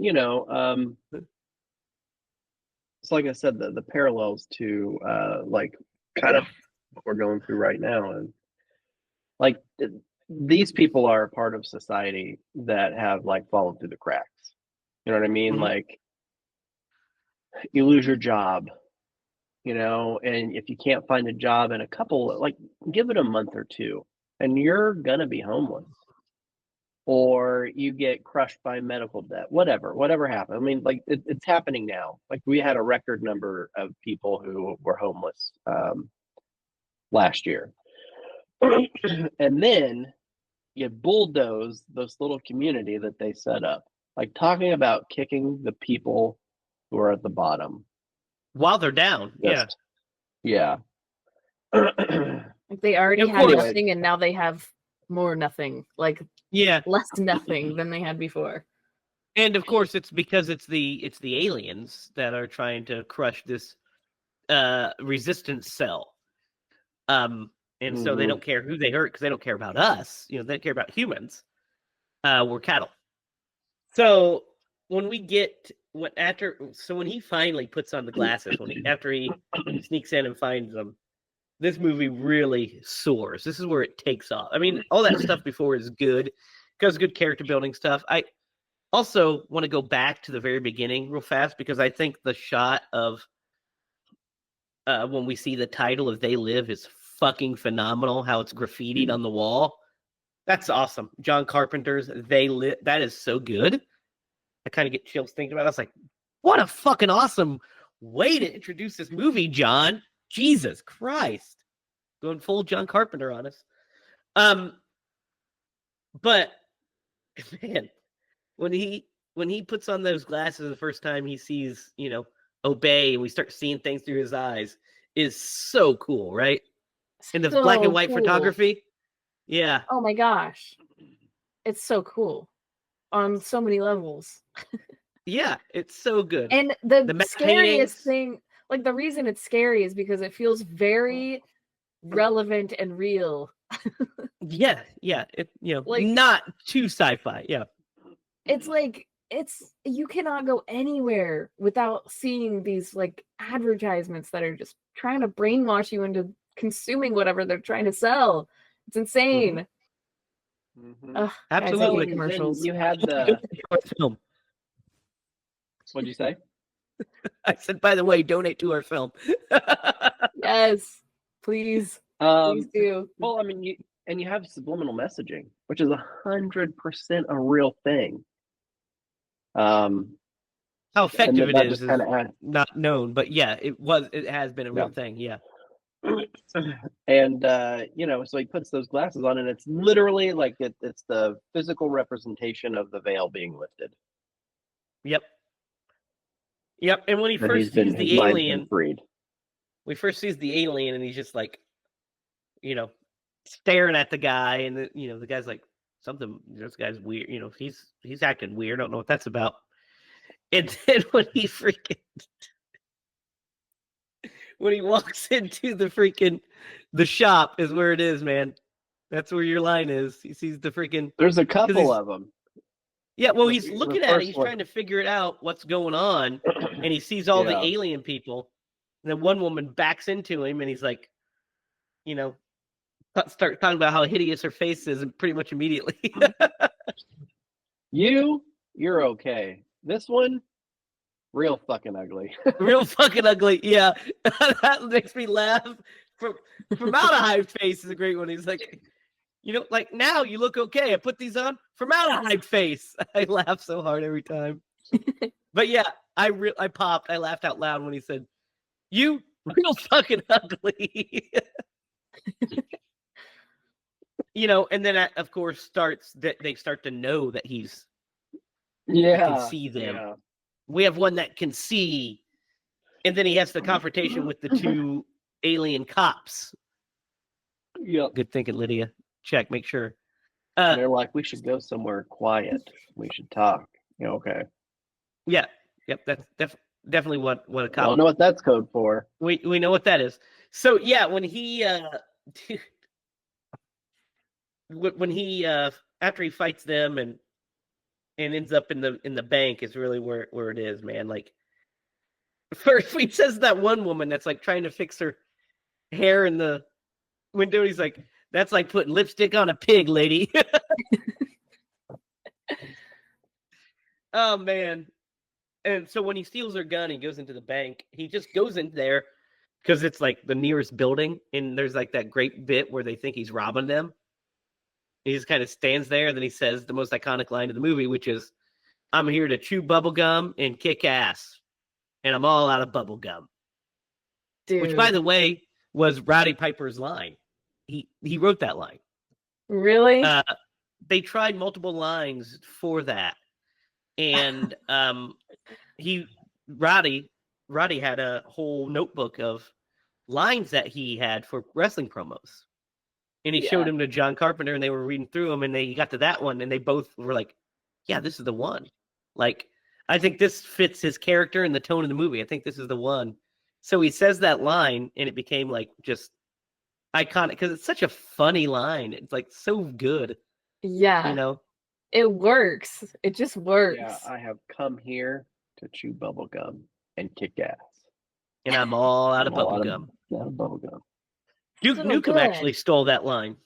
[SPEAKER 3] it's like I said, the parallels to like kind of what we're going through right now, and like these people are a part of society that have like fallen through the cracks. You know what I mean?
[SPEAKER 1] Mhm.
[SPEAKER 3] Like you lose your job, and if you can't find a job in a couple, like, give it a month or two, and you're gonna be homeless, or you get crushed by medical debt, whatever happened. I mean, like, it's happening now. Like, we had a record number of people who were homeless last year. And then you bulldoze this little community that they set up. Like, talking about kicking the people who are at the bottom.
[SPEAKER 1] While they're down.
[SPEAKER 3] Just, yeah.
[SPEAKER 2] Like, they already
[SPEAKER 1] Of
[SPEAKER 2] had
[SPEAKER 1] course.
[SPEAKER 2] nothing, and now they have more nothing. Like,
[SPEAKER 1] Yeah.
[SPEAKER 2] less nothing than they had before.
[SPEAKER 1] And of course it's because it's the aliens that are trying to crush this resistance cell. And so they don't care who they hurt because they don't care about us. They don't care about humans. We're cattle. So when he finally puts on the glasses, after he sneaks in and finds them, this movie really soars. This is where it takes off. I mean, all that stuff before is good because good character building stuff. I also want to go back to the very beginning real fast because I think the shot of when we see the title of They Live is fucking phenomenal. How it's graffitied on the wall. That's awesome. John Carpenter's They Live. That is so good. I kind of get chills thinking about it. I was like, what a fucking awesome way to introduce this movie, John. Jesus Christ. Going full John Carpenter on us. But man, when he puts on those glasses the first time he sees, Obey, and we start seeing things through his eyes, is so cool, right? In the black and white
[SPEAKER 2] cool.
[SPEAKER 1] photography. Yeah.
[SPEAKER 2] Oh my gosh. It's so cool on so many levels.
[SPEAKER 1] Yeah, it's so good.
[SPEAKER 2] And the
[SPEAKER 1] matte
[SPEAKER 2] scariest
[SPEAKER 1] paintings.
[SPEAKER 2] thing, like, the reason it's scary is because it feels very relevant and real.
[SPEAKER 1] Yeah. It,
[SPEAKER 2] Like,
[SPEAKER 1] not too sci-fi. Yeah.
[SPEAKER 2] it's like, you cannot go anywhere without seeing these, like, advertisements that are just trying to brainwash you into consuming whatever they're trying to sell. It's insane. Ugh,
[SPEAKER 1] Absolutely.
[SPEAKER 2] guys, I hate commercials.
[SPEAKER 3] You had the
[SPEAKER 1] film.
[SPEAKER 3] What'd you say?
[SPEAKER 1] I said, by the way, donate to our film.
[SPEAKER 2] Yes, please. Please do.
[SPEAKER 3] Well, I mean, you have subliminal messaging, which is 100% a real thing.
[SPEAKER 1] How effective it is
[SPEAKER 3] adds,
[SPEAKER 1] not known, but yeah, it has been a real thing. Yeah.
[SPEAKER 3] And so he puts those glasses on, and it's literally like it's the physical representation of the veil being lifted.
[SPEAKER 1] Yep. And when he first sees the alien, and he's just like, staring at the guy, and the guy's like, something. This guy's weird. He's acting weird. I don't know what that's about. And then when he walks into the shop is where it is, man. That's where your line is. He sees the freaking.
[SPEAKER 3] There's a couple of them.
[SPEAKER 1] Yeah, well, he's looking at it. He's trying to figure it out what's going on, and he sees all the alien people. And then one woman backs into him, and he's like, start talking about how hideous her face is, and pretty much immediately.
[SPEAKER 3] You're okay. This one, real fucking ugly.
[SPEAKER 1] Real fucking ugly. Yeah, that makes me laugh. Formaldehyde face is a great one. He's like, like, now you look okay. I put these on. Formaldehyde face. I laugh so hard every time. But yeah, I popped. I laughed out loud when he said, "You real fucking ugly." And then of course they start to know that he's can see them. Yeah. We have one that can see, and then he has the confrontation with the two alien cops.
[SPEAKER 3] Yep.
[SPEAKER 1] Good thinking, Lydia. Check, make sure.
[SPEAKER 3] They're like, we should go somewhere quiet. We should talk. Okay.
[SPEAKER 1] Yeah. Yep. That's definitely what a cop.
[SPEAKER 3] I don't know what that's code for.
[SPEAKER 1] We know what that is. So yeah, when he after he fights them and ends up in the bank is really where it is, man. Like, first he says that one woman that's like trying to fix her hair in the window. He's like, that's like putting lipstick on a pig, lady. Oh man. And so when he steals her gun, he goes into the bank. He just goes in there because it's like the nearest building, and there's like that great bit where they think he's robbing them. He just kind of stands there, and then he says the most iconic line of the movie, which is, "I'm here to chew bubble gum and kick ass, and I'm all out of bubble gum."
[SPEAKER 2] Dude,
[SPEAKER 1] Which, by the way, was Roddy Piper's line. He wrote that line.
[SPEAKER 2] really?
[SPEAKER 1] They tried multiple lines for that, and Roddy had a whole notebook of lines that he had for wrestling promos, and he showed him to John Carpenter, and they were reading through them, and they got to that one, and they both were like, "Yeah, this is the one." Like, I think this fits his character and the tone of the movie. I think this is the one. So he says that line, and it became like just iconic because it's such a funny line. It's like so good,
[SPEAKER 2] Yeah.
[SPEAKER 1] you know.
[SPEAKER 2] It works. It just works.
[SPEAKER 3] Yeah, I have come here to chew bubble gum and kick ass.
[SPEAKER 1] And I'm all out of
[SPEAKER 3] I'm all
[SPEAKER 1] bubble gum.
[SPEAKER 3] Out of bubble gum.
[SPEAKER 1] Duke
[SPEAKER 2] So
[SPEAKER 1] Nukem
[SPEAKER 2] good.
[SPEAKER 1] actually stole that line.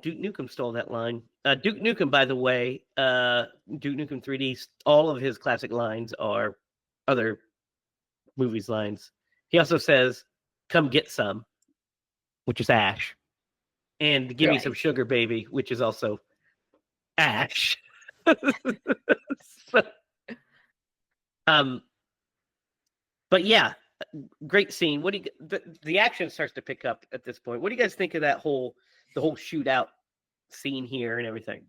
[SPEAKER 1] Duke Nukem stole that line. Duke Nukem, by the way, Duke Nukem 3D, all of his classic lines are other movies' lines. He also says, "Come get some," which is Ash. And "Give me some sugar, baby," which is also Ash. So, but yeah, great scene. What do you? The action starts to pick up at this point. What do you guys think of the whole shootout scene here and everything?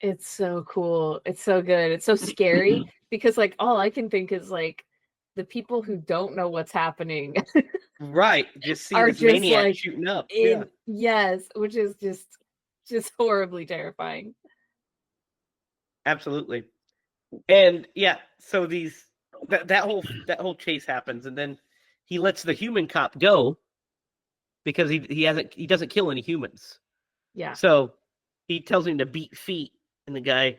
[SPEAKER 2] It's so cool. It's so good. It's so scary because like all I can think is like the people who don't know what's happening
[SPEAKER 1] Right. Just see
[SPEAKER 2] are
[SPEAKER 1] this
[SPEAKER 2] just
[SPEAKER 1] maniac
[SPEAKER 2] like
[SPEAKER 1] shooting up.
[SPEAKER 2] yes, which is just horribly terrifying.
[SPEAKER 1] Absolutely. And yeah, so that whole chase happens, and then he lets the human cop go because he doesn't kill any humans.
[SPEAKER 2] Yeah.
[SPEAKER 1] So he tells him to beat feet, and the guy,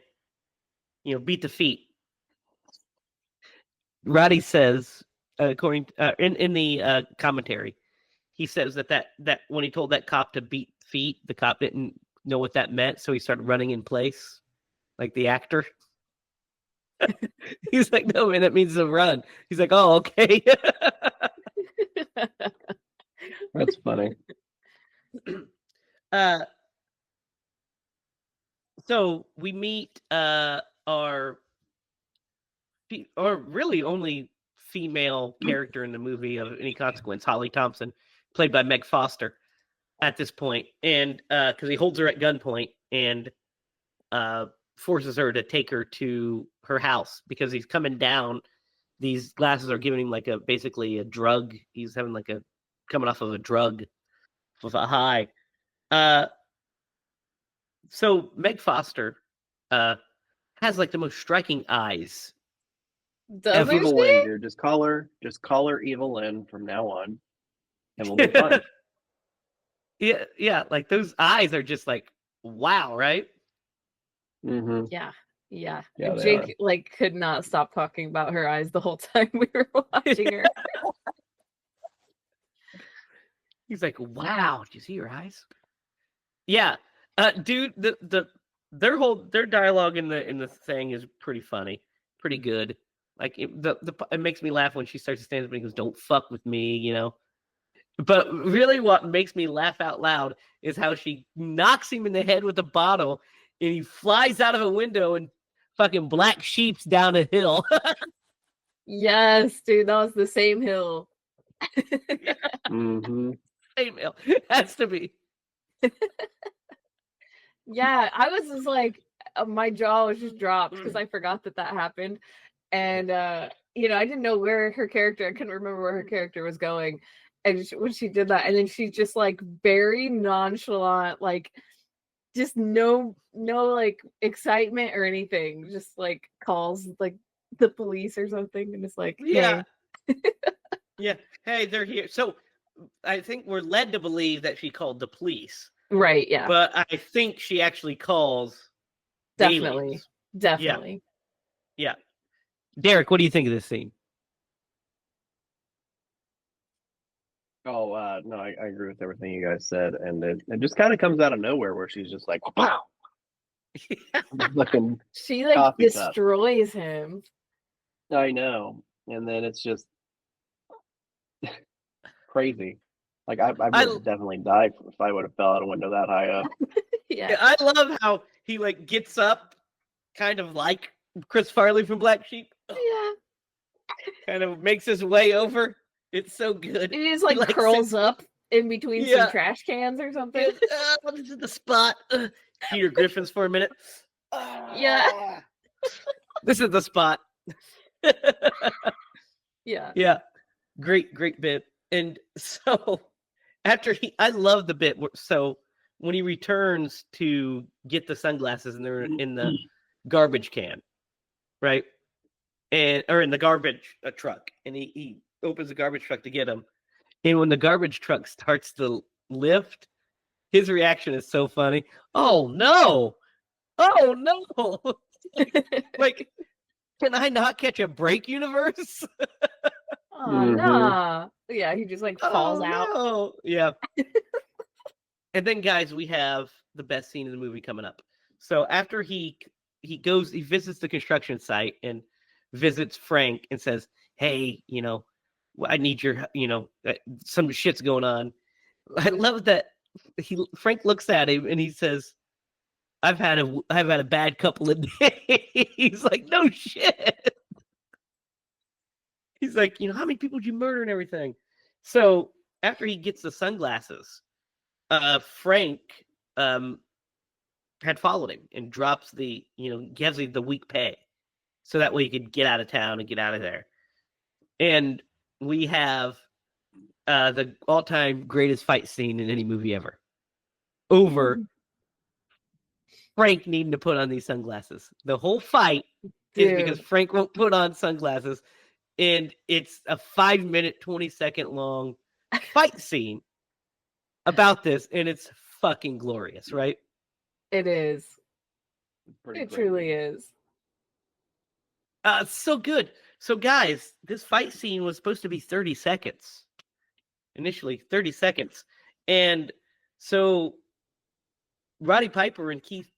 [SPEAKER 1] beat the feet. Roddy says, according in the commentary, he says that when he told that cop to beat feet, the cop didn't know what that meant, so he started running in place, like the actor. He's like, "No, man, that means to run." He's like, "Oh, okay."
[SPEAKER 3] That's funny.
[SPEAKER 1] So we meet our really only female character in the movie of any consequence, Holly Thompson, played by Meg Foster at this point, and because he holds her at gunpoint and forces her to take her to her house because he's coming down. These glasses are giving him basically a drug. He's having coming off of a drug with a high. So Meg Foster has the most striking eyes.
[SPEAKER 2] Doesn't
[SPEAKER 3] Evil
[SPEAKER 2] she?
[SPEAKER 3] Lynn, dude. Just call her Evil Lynn from now on, and we'll be fine.
[SPEAKER 1] Yeah, those eyes are just wow, right?
[SPEAKER 3] Mm-hmm.
[SPEAKER 2] Yeah.
[SPEAKER 3] Yeah,
[SPEAKER 2] Jake could not stop talking about her eyes the whole time we were watching her.
[SPEAKER 1] He's like, "Wow, did you see your eyes?" Yeah, dude, their dialogue in the thing is pretty funny, pretty good. It makes me laugh when she starts to stand up and goes, "Don't fuck with me," But really, what makes me laugh out loud is how she knocks him in the head with a bottle, and he flies out of a window and fucking black sheeps down a hill.
[SPEAKER 2] Yes, dude, that was the same hill.
[SPEAKER 3] Mm-hmm.
[SPEAKER 1] Same hill. Has to be.
[SPEAKER 2] Yeah, I was just my jaw was just dropped because I forgot that happened. And, I didn't know where her character, I couldn't remember where her character was going. And when she did that, and then she just very nonchalant, just no excitement or anything, just calls the police or something. And it's
[SPEAKER 1] Yeah.
[SPEAKER 2] Hey.
[SPEAKER 1] Yeah. Hey, they're here. So I think we're led to believe that she called the police.
[SPEAKER 2] Right. Yeah.
[SPEAKER 1] But I think she actually calls.
[SPEAKER 2] Definitely.
[SPEAKER 1] Yeah. Derek, what do you think of this scene?
[SPEAKER 3] Oh, no, I agree with everything you guys said, and it just kind of comes out of nowhere where she's just like, "Wow!" Looking,
[SPEAKER 2] she
[SPEAKER 3] coffee
[SPEAKER 2] destroys him.
[SPEAKER 3] I know, and then it's just crazy. Like I would have definitely died if I would have fell out a window that high up.
[SPEAKER 2] Yeah.
[SPEAKER 1] I love how he like gets up, kind of like Chris Farley from Black Sheep,
[SPEAKER 2] Yeah.
[SPEAKER 1] kind of makes his way over. It's so good.
[SPEAKER 2] It is like
[SPEAKER 1] He,
[SPEAKER 2] curls up in between
[SPEAKER 1] Yeah.
[SPEAKER 2] some trash cans or something.
[SPEAKER 1] This is the spot. Peter Griffin's for a minute.
[SPEAKER 2] Yeah.
[SPEAKER 1] This is the spot.
[SPEAKER 2] Yeah.
[SPEAKER 1] Yeah. Great bit. And so I love the bit. So when he returns to get the sunglasses and they're in the garbage can, right? Or in the garbage truck, and he opens the garbage truck to get them. And when the garbage truck starts to lift, his reaction is so funny. Oh no! Oh no! Like, can I not catch a break, universe?
[SPEAKER 2] Oh no! Yeah, he just like falls out.
[SPEAKER 1] No. Yeah. And then, guys, we have the best scene in the movie coming up. So after he visits the construction site and visits Frank and says, "Hey, I need your, some shit's going on." I love that Frank looks at him and he says, I've had a bad couple of days." He's like, "No shit." He's like, "How many people did you murder and everything?" So after he gets the sunglasses, Frank had followed him and drops gives him the week pay, so that way he could get out of town and get out of there. And we have the all-time greatest fight scene in any movie ever. Over Frank needing to put on these sunglasses. The whole fight is because Frank won't put on sunglasses, and it's a 5-minute, 20-second long fight scene about this, and it's fucking glorious, right?
[SPEAKER 2] It is.
[SPEAKER 3] Pretty
[SPEAKER 2] It
[SPEAKER 3] great.
[SPEAKER 2] truly is.
[SPEAKER 1] It's so good. So, guys, this fight scene was supposed to be 30 seconds. Initially, 30 seconds. And so Roddy Piper and Keith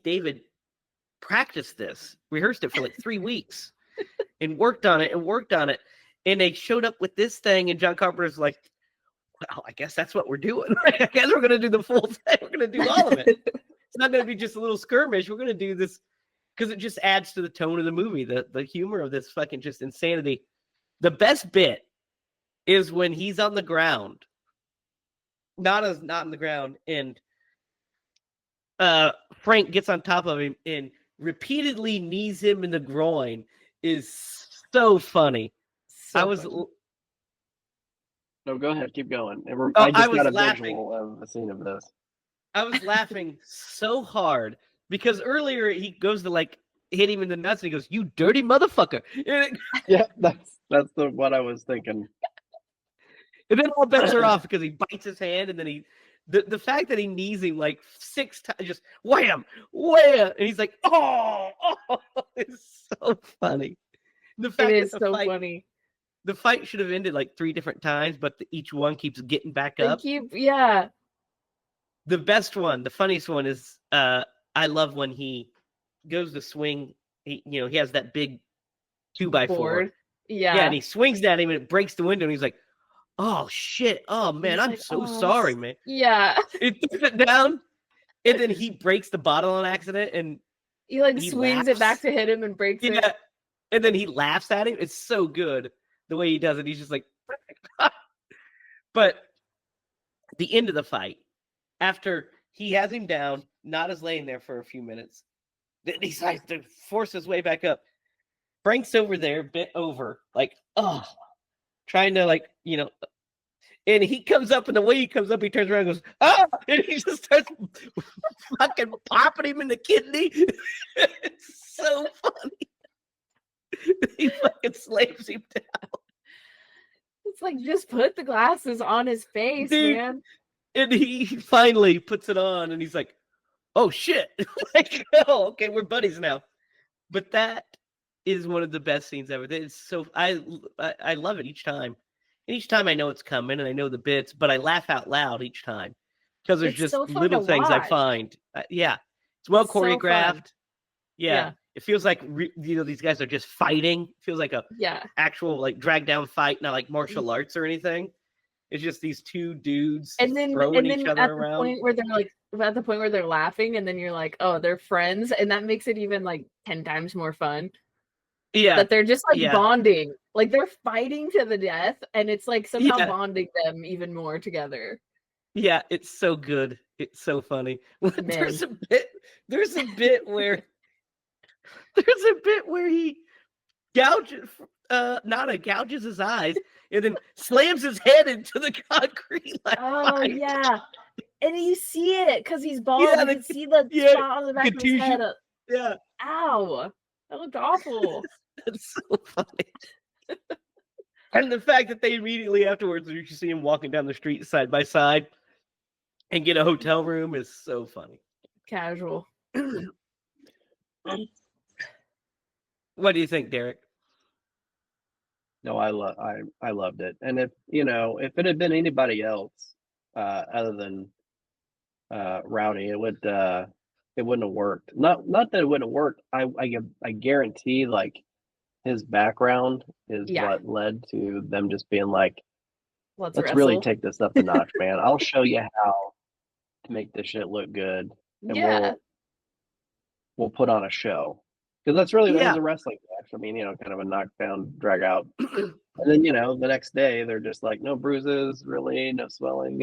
[SPEAKER 1] David practiced this, rehearsed it for like 3 weeks, and worked on it. And they showed up with this thing, and John Carpenter's like, "Well, I guess that's what we're doing. I guess we're going to do the full thing. We're going to do all of it. It's not going to be just a little skirmish. We're going to do this," because it just adds to the tone of the movie, the humor of this fucking just insanity. The best bit is when he's on the ground, not on the ground, and Frank gets on top of him and repeatedly knees him in the groin. Is so funny.
[SPEAKER 3] No, go ahead, keep going.
[SPEAKER 1] I
[SPEAKER 3] I just
[SPEAKER 1] was
[SPEAKER 3] got a
[SPEAKER 1] laughing.
[SPEAKER 3] visual of a scene of this.
[SPEAKER 1] I was laughing so hard because earlier he goes to like hit him in the nuts and he goes, "You dirty motherfucker."
[SPEAKER 3] Yeah, that's what I was thinking.
[SPEAKER 1] And then all bets are off because he bites his hand, and then the fact that he knees him like 6 times, just wham, and he's like, oh, it's so funny. The fact
[SPEAKER 2] It is
[SPEAKER 1] that
[SPEAKER 2] so funny.
[SPEAKER 1] The fight should have ended like 3 different times, but each one keeps getting back up.
[SPEAKER 2] Yeah.
[SPEAKER 1] The best one, the funniest one is I love when he goes to swing. He has that big 2x4.
[SPEAKER 2] Yeah.
[SPEAKER 1] Yeah, and he swings at him and it breaks the window, and he's like, "Oh shit! Oh man, I'm so sorry, man."
[SPEAKER 2] Yeah.
[SPEAKER 1] It puts it down, and then he breaks the bottle on accident, and
[SPEAKER 2] he swings it back to hit him and breaks it.
[SPEAKER 1] And then he laughs at him. It's so good the way he does it. He's just like, but the end of the fight, after he has him down, not as laying there for a few minutes, then he decides to force his way back up. Frank's over there, bent over, like, trying to, like, and he comes up, and the way he comes up, he turns around and goes, "Ah!" And he just starts fucking popping him in the kidney. It's so funny. He fucking slaps him down.
[SPEAKER 2] It's like, just put the glasses on his face,
[SPEAKER 1] Dude,
[SPEAKER 2] man.
[SPEAKER 1] And he finally puts it on, and he's like, "Oh, shit." Like, "Oh, okay, we're buddies now." But that is one of the best scenes ever. It's so I love it each time. And each time I know it's coming and I know the bits, but I laugh out loud each time because there's just
[SPEAKER 2] so fun
[SPEAKER 1] little
[SPEAKER 2] to
[SPEAKER 1] things I
[SPEAKER 2] watch.
[SPEAKER 1] find. Yeah, it's well
[SPEAKER 2] It's so
[SPEAKER 1] choreographed.
[SPEAKER 2] fun.
[SPEAKER 1] Yeah. It feels like these guys are just fighting. It feels like a
[SPEAKER 2] Yeah.
[SPEAKER 1] actual like drag down fight, not like martial arts or anything. It's just these two dudes
[SPEAKER 2] And then
[SPEAKER 1] throwing each other
[SPEAKER 2] at
[SPEAKER 1] around.
[SPEAKER 2] the point where they're like at the point where they're laughing, and then you're like, oh, they're friends, and that makes it even like 10 times more fun.
[SPEAKER 1] Yeah.
[SPEAKER 2] That they're just like
[SPEAKER 1] Yeah.
[SPEAKER 2] bonding. Like they're fighting to the death, and it's like somehow
[SPEAKER 1] Yeah.
[SPEAKER 2] bonding them even more together.
[SPEAKER 1] Yeah, it's so good. It's so funny.
[SPEAKER 2] Man.
[SPEAKER 1] There's a bit where he gouges gouges his eyes and then slams his head into the concrete like
[SPEAKER 2] Oh
[SPEAKER 1] fine.
[SPEAKER 2] yeah. And you see it because he's bald.
[SPEAKER 1] Yeah,
[SPEAKER 2] You
[SPEAKER 1] the
[SPEAKER 2] can see the
[SPEAKER 1] yeah,
[SPEAKER 2] spot on the back of his
[SPEAKER 1] contusion.
[SPEAKER 2] head.
[SPEAKER 1] Yeah,
[SPEAKER 2] Ow. That looked awful.
[SPEAKER 1] it's so funny. And the fact that they immediately afterwards you see him walking down the street side by side and get a hotel room is so funny.
[SPEAKER 2] Casual.
[SPEAKER 1] What do you think, Derek?
[SPEAKER 3] No, I loved it. And if it had been anybody else other than Rowdy, it wouldn't have worked. Not that it wouldn't have worked. I guarantee like his background is what led to them just being like, let's really take this up a notch, man. I'll show you how to make this shit look good. And we'll put on a show. Because that's really that was a wrestling match. I mean, kind of a knockdown, drag out. And then, the next day they're just like, no bruises, really, no swelling.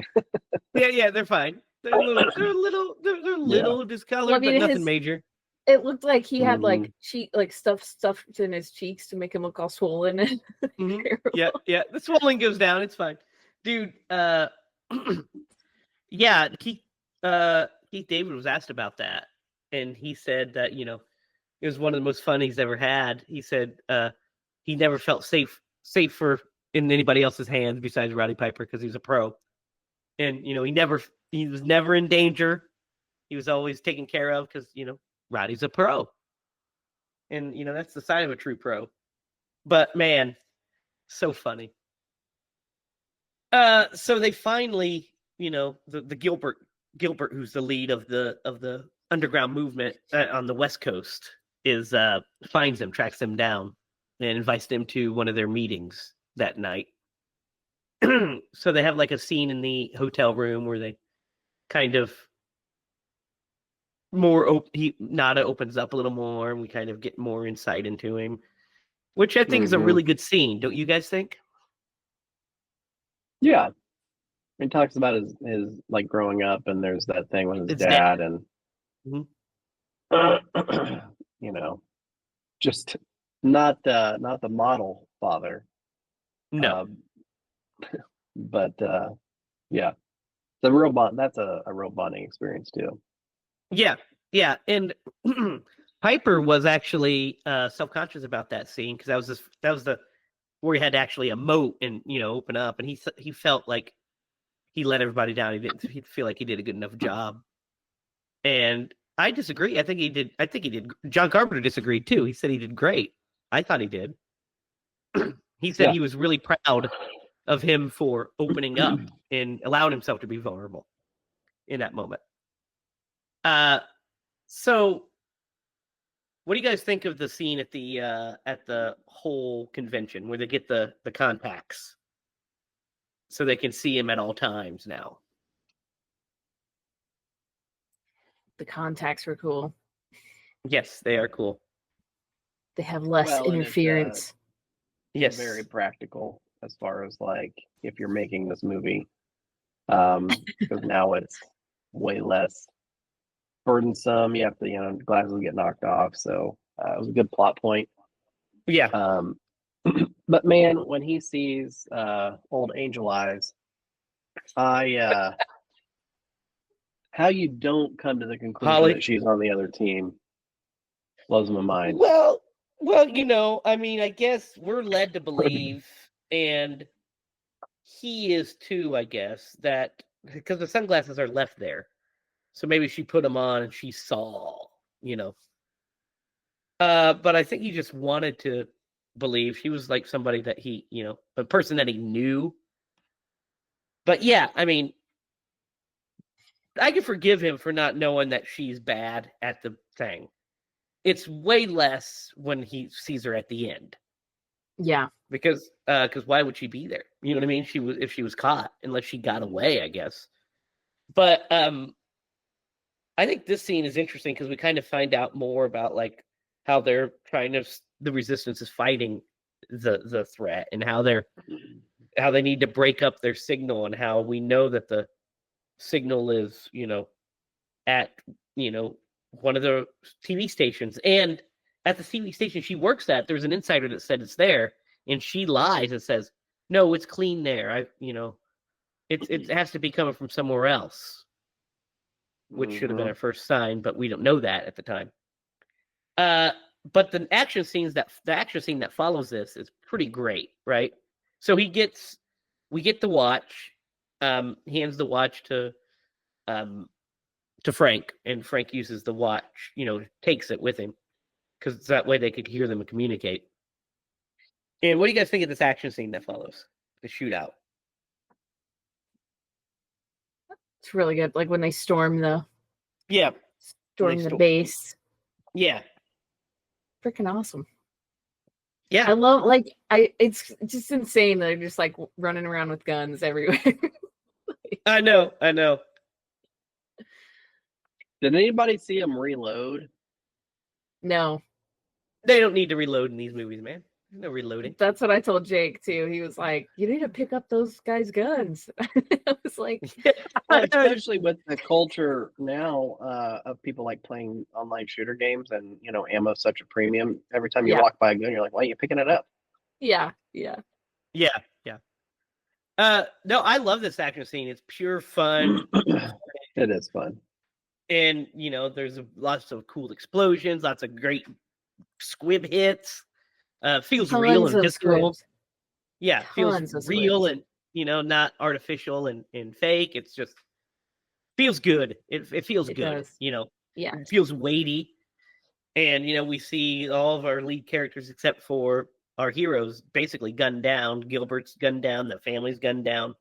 [SPEAKER 1] Yeah, they're fine. They're a little discolored, but nothing major.
[SPEAKER 2] It looked like he had like stuff stuffed in his cheeks to make him look all swollen.
[SPEAKER 1] Yeah. The swelling goes down. It's fine, dude. Yeah, Keith David was asked about that, and he said that it was one of the most fun he's ever had. He said he never felt safer in anybody else's hands besides Roddy Piper because he was a pro, and he was never in danger. He was always taken care of because Roddy's a pro, and that's the sign of a true pro. But man, so funny. So they finally, the Gilbert, who's the lead of the underground movement on the West Coast, finds him, tracks him down, and invites him to one of their meetings that night. So they have like a scene in the hotel room where they kind of Nada opens up a little more, and we kind of get more insight into him, which I think is a really good scene. Don't you guys think?
[SPEAKER 3] Yeah. He talks about his like growing up, and there's that thing with his dad, and just not the model father.
[SPEAKER 1] No.
[SPEAKER 3] But yeah. The real bond. That's a real bonding experience too.
[SPEAKER 1] Yeah, and Piper was actually self-conscious about that scene because that was the where he had to actually emote and open up, and he felt like he let everybody down. He didn't feel like he did a good enough job, and I disagree. I think he did. John Carpenter disagreed too. He said he did great. I thought he did. He said he was really proud of him for opening up and allowing himself to be vulnerable in that moment. So what do you guys think of the scene at the whole convention where they get the contacts so they can see him at all times now?
[SPEAKER 2] The contacts were cool.
[SPEAKER 1] Yes, they are cool.
[SPEAKER 2] They have less interference.
[SPEAKER 1] Yes,
[SPEAKER 3] very practical as far as like if you're making this movie, because now it's way less burdensome. You have to, glasses get knocked off, so it was a good plot point.
[SPEAKER 1] Yeah.
[SPEAKER 3] But man, when he sees old Angel Eyes, how you don't come to the conclusion that she's on the other team blows my mind.
[SPEAKER 1] Well, I mean, I guess we're led to believe, and he is too, I guess, that because the sunglasses are left there. So maybe she put them on and she saw, But I think he just wanted to believe she was like somebody that he, a person that he knew. But yeah, I mean, I can forgive him for not knowing that she's bad at the thing. it's way less when he sees her at the end.
[SPEAKER 2] Yeah.
[SPEAKER 1] Because why would she be there? You know what I mean? If she was caught, unless she got away, I guess. But I think this scene is interesting because we kind of find out more about like how they're trying to the resistance is fighting the threat and how they need to break up their signal and how we know that the signal is at one of the TV stations, and at the TV station she works at there's an insider that said it's there, and she lies and says no, it's clean there. It has to be coming from somewhere else, which should have been our first sign, but we don't know that at the time. But the action scene that follows this is pretty great, right? So we get the watch, hands the watch to Frank, and Frank uses the watch, takes it with him, because that way they could hear them and communicate. And what do you guys think of this action scene that follows the shootout?
[SPEAKER 2] It's really good. Like when they storm the
[SPEAKER 1] the
[SPEAKER 2] base.
[SPEAKER 1] Yeah.
[SPEAKER 2] Freaking awesome.
[SPEAKER 1] Yeah.
[SPEAKER 2] I love it's just insane that they're just like running around with guns everywhere.
[SPEAKER 1] I know.
[SPEAKER 3] Did anybody see him reload?
[SPEAKER 2] No.
[SPEAKER 1] They don't need to reload in these movies, man. No reloading.
[SPEAKER 2] That's what I told Jake too. He was like, "You need to pick up those guys' guns." I was like,
[SPEAKER 3] well, especially with the culture now of people like playing online shooter games, and ammo is such a premium. Every time you walk by a gun, you're like, "Why are you picking it up?"
[SPEAKER 2] Yeah.
[SPEAKER 1] No, I love this action scene. It's pure fun.
[SPEAKER 3] It is fun.
[SPEAKER 1] And, there's lots of cool explosions, lots of great squib hits. Feels real and visceral. Yeah, feels real and, not artificial and fake. It's just feels good. It feels good.
[SPEAKER 2] Does.
[SPEAKER 1] Yeah. It feels weighty. And, we see all of our lead characters except for our heroes basically gunned down. Gilbert's gunned down. The family's gunned down.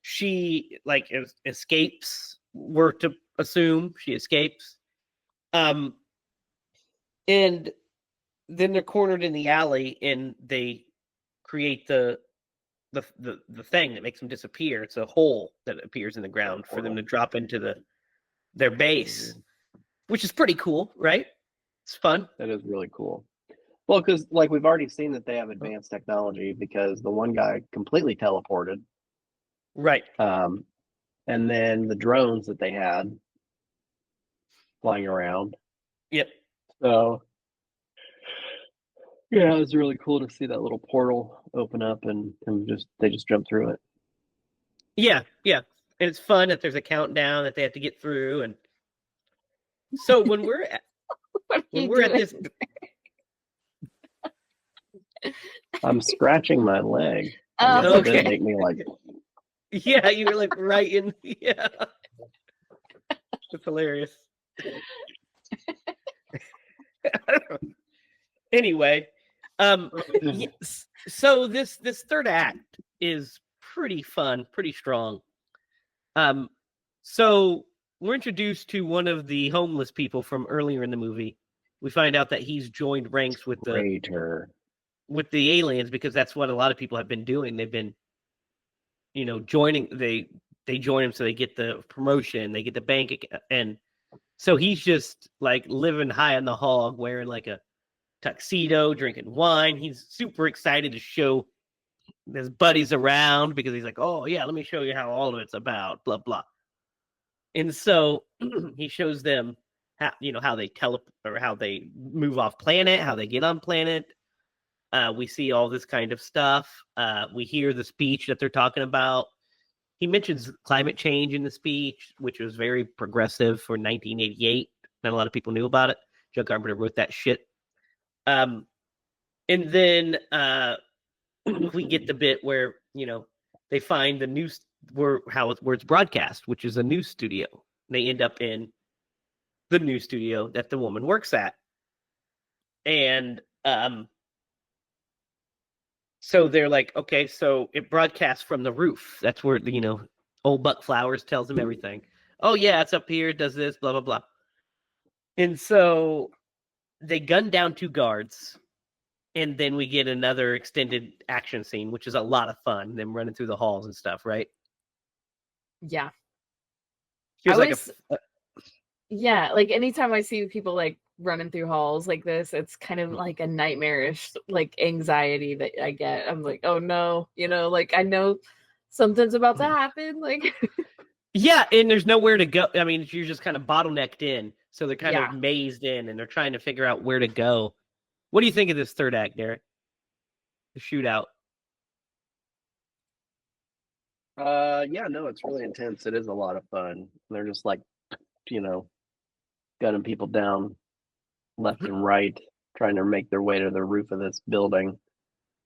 [SPEAKER 1] She escapes. We're to assume she escapes. And then they're cornered in the alley, and they create the thing that makes them disappear. It's a hole that appears in the ground for them to drop into their base, which is pretty cool, right? It's fun.
[SPEAKER 3] That is really cool. Well, because we've already seen that they have advanced technology, because the one guy completely teleported.
[SPEAKER 1] Right.
[SPEAKER 3] And then the drones that they had flying around.
[SPEAKER 1] Yep.
[SPEAKER 3] So, yeah, it was really cool to see that little portal open up and they just jump through it.
[SPEAKER 1] Yeah. And it's fun that there's a countdown that they have to get through. And so when we're at this,
[SPEAKER 3] I'm scratching my leg.
[SPEAKER 2] Oh,
[SPEAKER 3] okay. That make me like.
[SPEAKER 1] Yeah, you were like right in. Yeah, it's hilarious. Anyway, yes, so this third act is pretty fun, pretty strong. So we're introduced to one of the homeless people from earlier in the movie. We find out that he's joined ranks with the aliens, because that's what a lot of people have been doing. They've been, joining. They join him so they get the promotion, they get the bank account, and so he's just like living high on the hog, wearing like a tuxedo, drinking wine. He's super excited to show his buddies around, because he's like, "Oh yeah, let me show you how all of it's about." Blah blah. And so he shows them how they how they move off planet, how they get on planet. We see all this kind of stuff. We hear the speech that they're talking about. He mentions climate change in the speech, which was very progressive for 1988. Not a lot of people knew about it. John Carpenter wrote that shit. And then we get the bit where they find the news where it's broadcast, which is a news studio. They end up in the news studio that the woman works at, and so they're like, okay, so it broadcasts from the roof. That's where old Buck Flowers tells him everything. Oh yeah, it's up here. It does this, blah blah blah. And so they gun down 2 guards, and then we get another extended action scene, which is a lot of fun. Them running through the halls and stuff, right?
[SPEAKER 2] Yeah.
[SPEAKER 1] Feels
[SPEAKER 2] I
[SPEAKER 1] like
[SPEAKER 2] always, yeah, like anytime I see people like running through halls like this, it's kind of like a nightmarish like anxiety that I get. I'm like, oh no, like I know something's about to happen. Like,
[SPEAKER 1] yeah, and there's nowhere to go. I mean, you're just kind of bottlenecked in, so they're kind
[SPEAKER 2] Yeah.
[SPEAKER 1] of mazed in, and they're trying to figure out where to go. What do you think of this third act, Derek? The shootout.
[SPEAKER 3] Yeah, no, it's really intense. It is a lot of fun. They're just like, gunning people down left and right, trying to make their way to the roof of this building.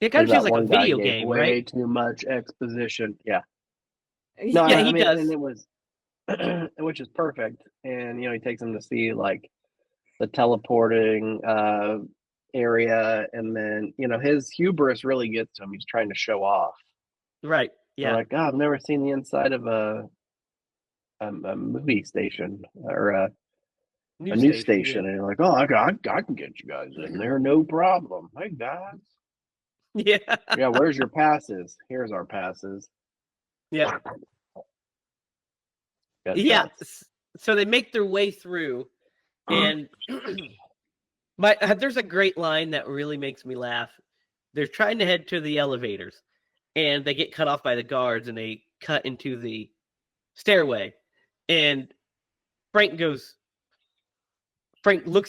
[SPEAKER 1] It kind of
[SPEAKER 3] That
[SPEAKER 1] feels like a
[SPEAKER 3] one guy
[SPEAKER 1] video
[SPEAKER 3] gave
[SPEAKER 1] game,
[SPEAKER 3] way
[SPEAKER 1] right?
[SPEAKER 3] too much exposition. Yeah. No,
[SPEAKER 1] Yeah,
[SPEAKER 3] I
[SPEAKER 1] he
[SPEAKER 3] mean,
[SPEAKER 1] does.
[SPEAKER 3] and it was, which is perfect. And he takes them to see like the teleporting area, and then his hubris really gets to him. He's trying to show off.
[SPEAKER 1] Right.
[SPEAKER 3] They're
[SPEAKER 1] Yeah.
[SPEAKER 3] like, oh, I've never seen the inside of a movie station or a news station.
[SPEAKER 1] Yeah.
[SPEAKER 3] And you're like, oh, I can get you guys in there, no problem. Hey guys.
[SPEAKER 1] Yeah.
[SPEAKER 3] Yeah, where's your passes? Here's our passes.
[SPEAKER 1] Yeah.
[SPEAKER 3] Got
[SPEAKER 1] Yeah.
[SPEAKER 3] shots.
[SPEAKER 1] So they make their way through, and there's a great line that really makes me laugh. They're trying to head to the elevators, and they get cut off by the guards, and they cut into the stairway. And Frank looks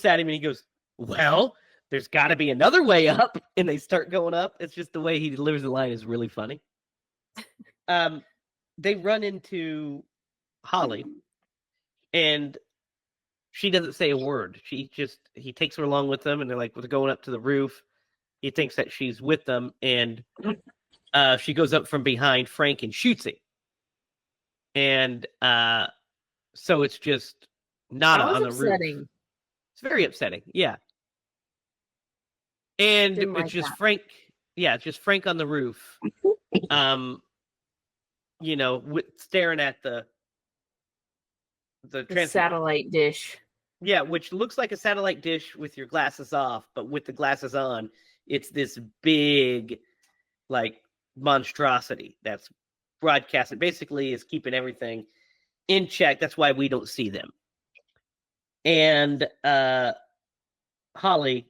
[SPEAKER 1] at him, and he goes, well, there's got to be another way up. And they start going up. It's just the way he delivers the line is really funny. They run into Holly, and she doesn't say a word. He takes her along with them, and they're like, we're going up to the roof. He thinks that she's with them, and she goes up from behind Frank and shoots him. And so it's just Nada on the roof. It's very upsetting. Yeah. And
[SPEAKER 2] Didn't like
[SPEAKER 1] it's just
[SPEAKER 2] that.
[SPEAKER 1] Frank. Yeah, it's just Frank on the roof. Staring at the
[SPEAKER 2] satellite dish.
[SPEAKER 1] Yeah, which looks like a satellite dish with your glasses off, but with the glasses on, it's this big, like, monstrosity that's broadcasted. Basically, is keeping everything in check. That's why we don't see them. And Holly,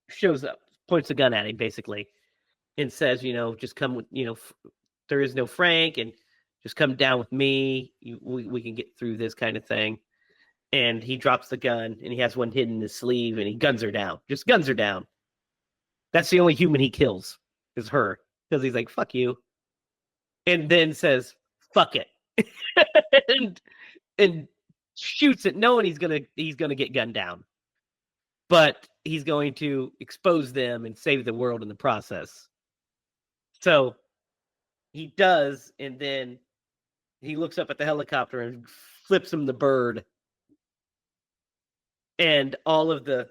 [SPEAKER 1] shows up, points a gun at him, basically, and says, just come with, there is no Frank, and just come down with me. We can get through this kind of thing. And he drops the gun, and he has one hidden in his sleeve, and he guns her down. Just guns her down. That's the only human he kills, is her. Because he's like, fuck you. And then says, fuck it. and shoots it, knowing he's gonna get gunned down. But he's going to expose them and save the world in the process. So he does, and then he looks up at the helicopter and flips him the bird. And all of the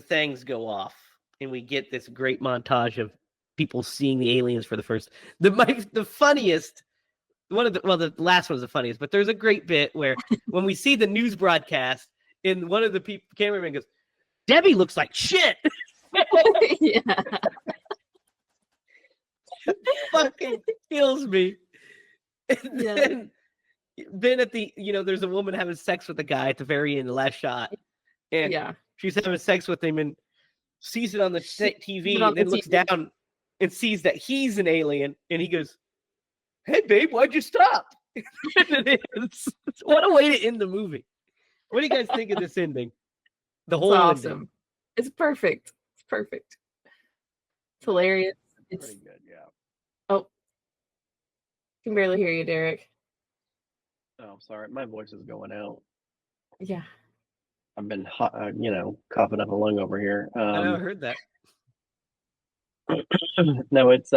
[SPEAKER 1] things go off, and we get this great montage of people seeing the aliens for the first. The funniest the last one's the funniest, but there's a great bit where when we see the news broadcast, and one of the cameraman goes, "Debbie looks like shit."
[SPEAKER 2] Yeah.
[SPEAKER 1] Fucking kills me. And
[SPEAKER 2] Yeah.
[SPEAKER 1] then at the there's a woman having sex with a guy at the very end, the last shot, and
[SPEAKER 2] Yeah.
[SPEAKER 1] she's having sex with him and sees it on the TV,
[SPEAKER 2] on
[SPEAKER 1] and then
[SPEAKER 2] the
[SPEAKER 1] looks
[SPEAKER 2] TV.
[SPEAKER 1] down and sees that he's an alien, and he goes, "Hey babe, why'd you stop?" And it is. What a way to end the movie. What do you guys think of this ending? The
[SPEAKER 2] It's
[SPEAKER 1] whole
[SPEAKER 2] awesome.
[SPEAKER 1] ending.
[SPEAKER 2] It's perfect. It's perfect. It's hilarious. It's
[SPEAKER 3] Pretty good, yeah.
[SPEAKER 2] oh, can barely hear you, Derek.
[SPEAKER 3] Oh, sorry, my voice is going out.
[SPEAKER 2] Yeah.
[SPEAKER 3] I've been coughing up a lung over here.
[SPEAKER 1] I know, I heard that.
[SPEAKER 3] No, it's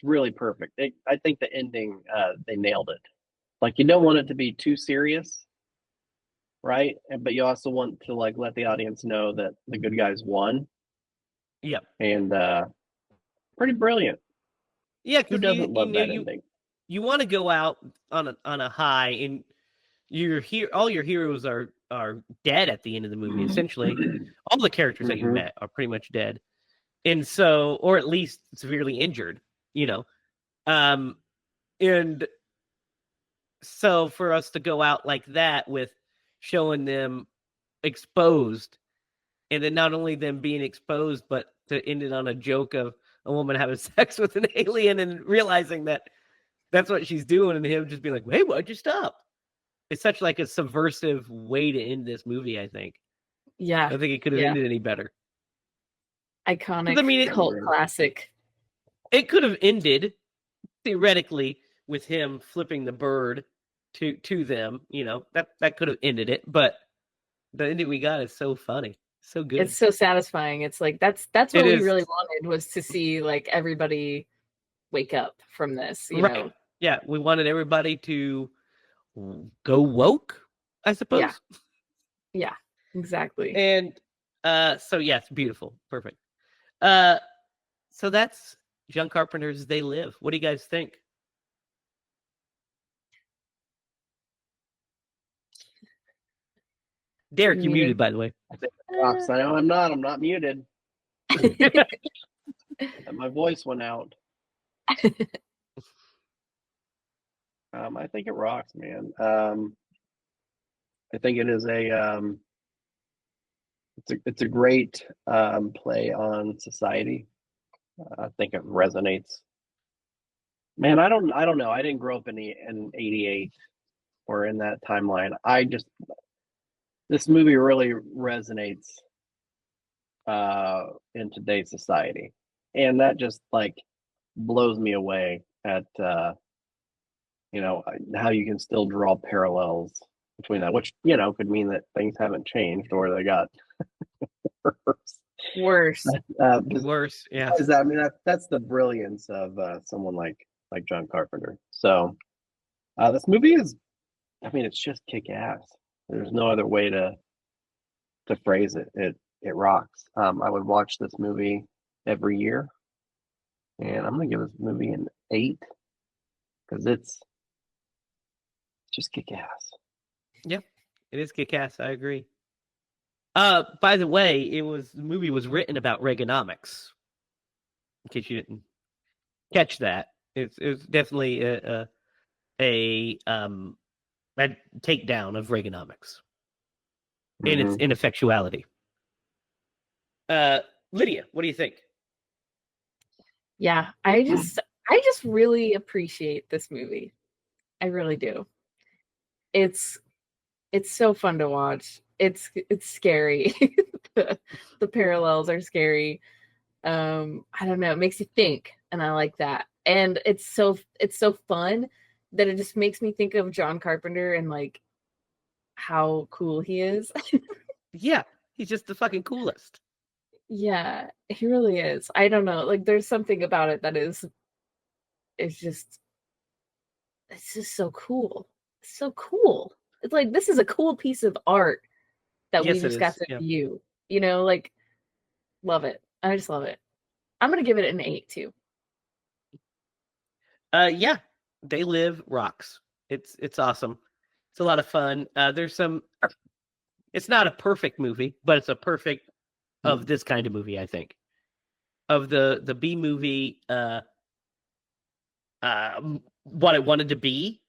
[SPEAKER 3] really perfect. I think the ending, they nailed it. Like, you don't want it to be too serious, right? But you also want to like let the audience know that the good guys won.
[SPEAKER 1] Yep.
[SPEAKER 3] And pretty brilliant.
[SPEAKER 1] Yeah,
[SPEAKER 3] Who doesn't love that ending?
[SPEAKER 1] You want to go out on a high, and all your heroes are are dead at the end of the movie. Essentially, all the characters that you met are pretty much dead, and so, or at least severely injured. And so for us to go out like that with showing them exposed, and then not only them being exposed, but to end it on a joke of a woman having sex with an alien and realizing that that's what she's doing, and him just being like, "Hey, why'd you stop?" It's such like a subversive way to end this movie. I think
[SPEAKER 2] Yeah.
[SPEAKER 1] I think it could have ended any better.
[SPEAKER 2] Iconic
[SPEAKER 1] I mean,
[SPEAKER 2] cult classic.
[SPEAKER 1] It could have ended theoretically with him flipping the bird to them. That could have ended it, but the ending we got is so funny, so good.
[SPEAKER 2] It's so satisfying. It's like that's what we really wanted, was to see like everybody wake up from this. You know?
[SPEAKER 1] Yeah, we wanted everybody to go woke, I suppose.
[SPEAKER 2] Yeah, exactly.
[SPEAKER 1] And so yes, beautiful, perfect. So that's John Carpenter's They Live. What do you guys think? Derek, you're muted, by the way.
[SPEAKER 3] Rocks. I know I'm not muted. My voice went out. I think it rocks, man. I think it is it's a great play on society. I think it resonates. Man, I don't know. I didn't grow up in '88 or in that timeline. This movie really resonates in today's society, and that just like blows me away at how you can still draw parallels between that, which could mean that things haven't changed or they got
[SPEAKER 2] worse.
[SPEAKER 1] Worse, yeah.
[SPEAKER 3] I mean, that's the brilliance of someone like John Carpenter. So this movie is, I mean, it's just kick ass. There's no other way to phrase it. It rocks. I would watch this movie every year, and I'm gonna give this movie an 8 because it's just kick ass.
[SPEAKER 1] Yeah, it is kick ass. I agree. By the way, the movie was written about Reaganomics. In case you didn't catch that, it's definitely a takedown of Reaganomics and its ineffectuality. Lydia, what do you think?
[SPEAKER 2] Yeah, I just really appreciate this movie. I really do. It's so fun to watch. It's scary. The parallels are scary. I don't know, it makes you think, and I like that. And it's so fun that it just makes me think of John Carpenter and like how cool he is.
[SPEAKER 1] Yeah, he's just the fucking coolest.
[SPEAKER 2] Yeah, he really is. I don't know, like there's something about it that it's just so cool. It's so cool. It's like, this is a cool piece of art that we just got to view. Like, love it. I just love it. I'm gonna give it an 8 too.
[SPEAKER 1] Yeah, They Live rocks. It's awesome. It's a lot of fun. It's not a perfect movie, but it's a perfect of this kind of movie, I think. Of the B movie, what it wanted to be,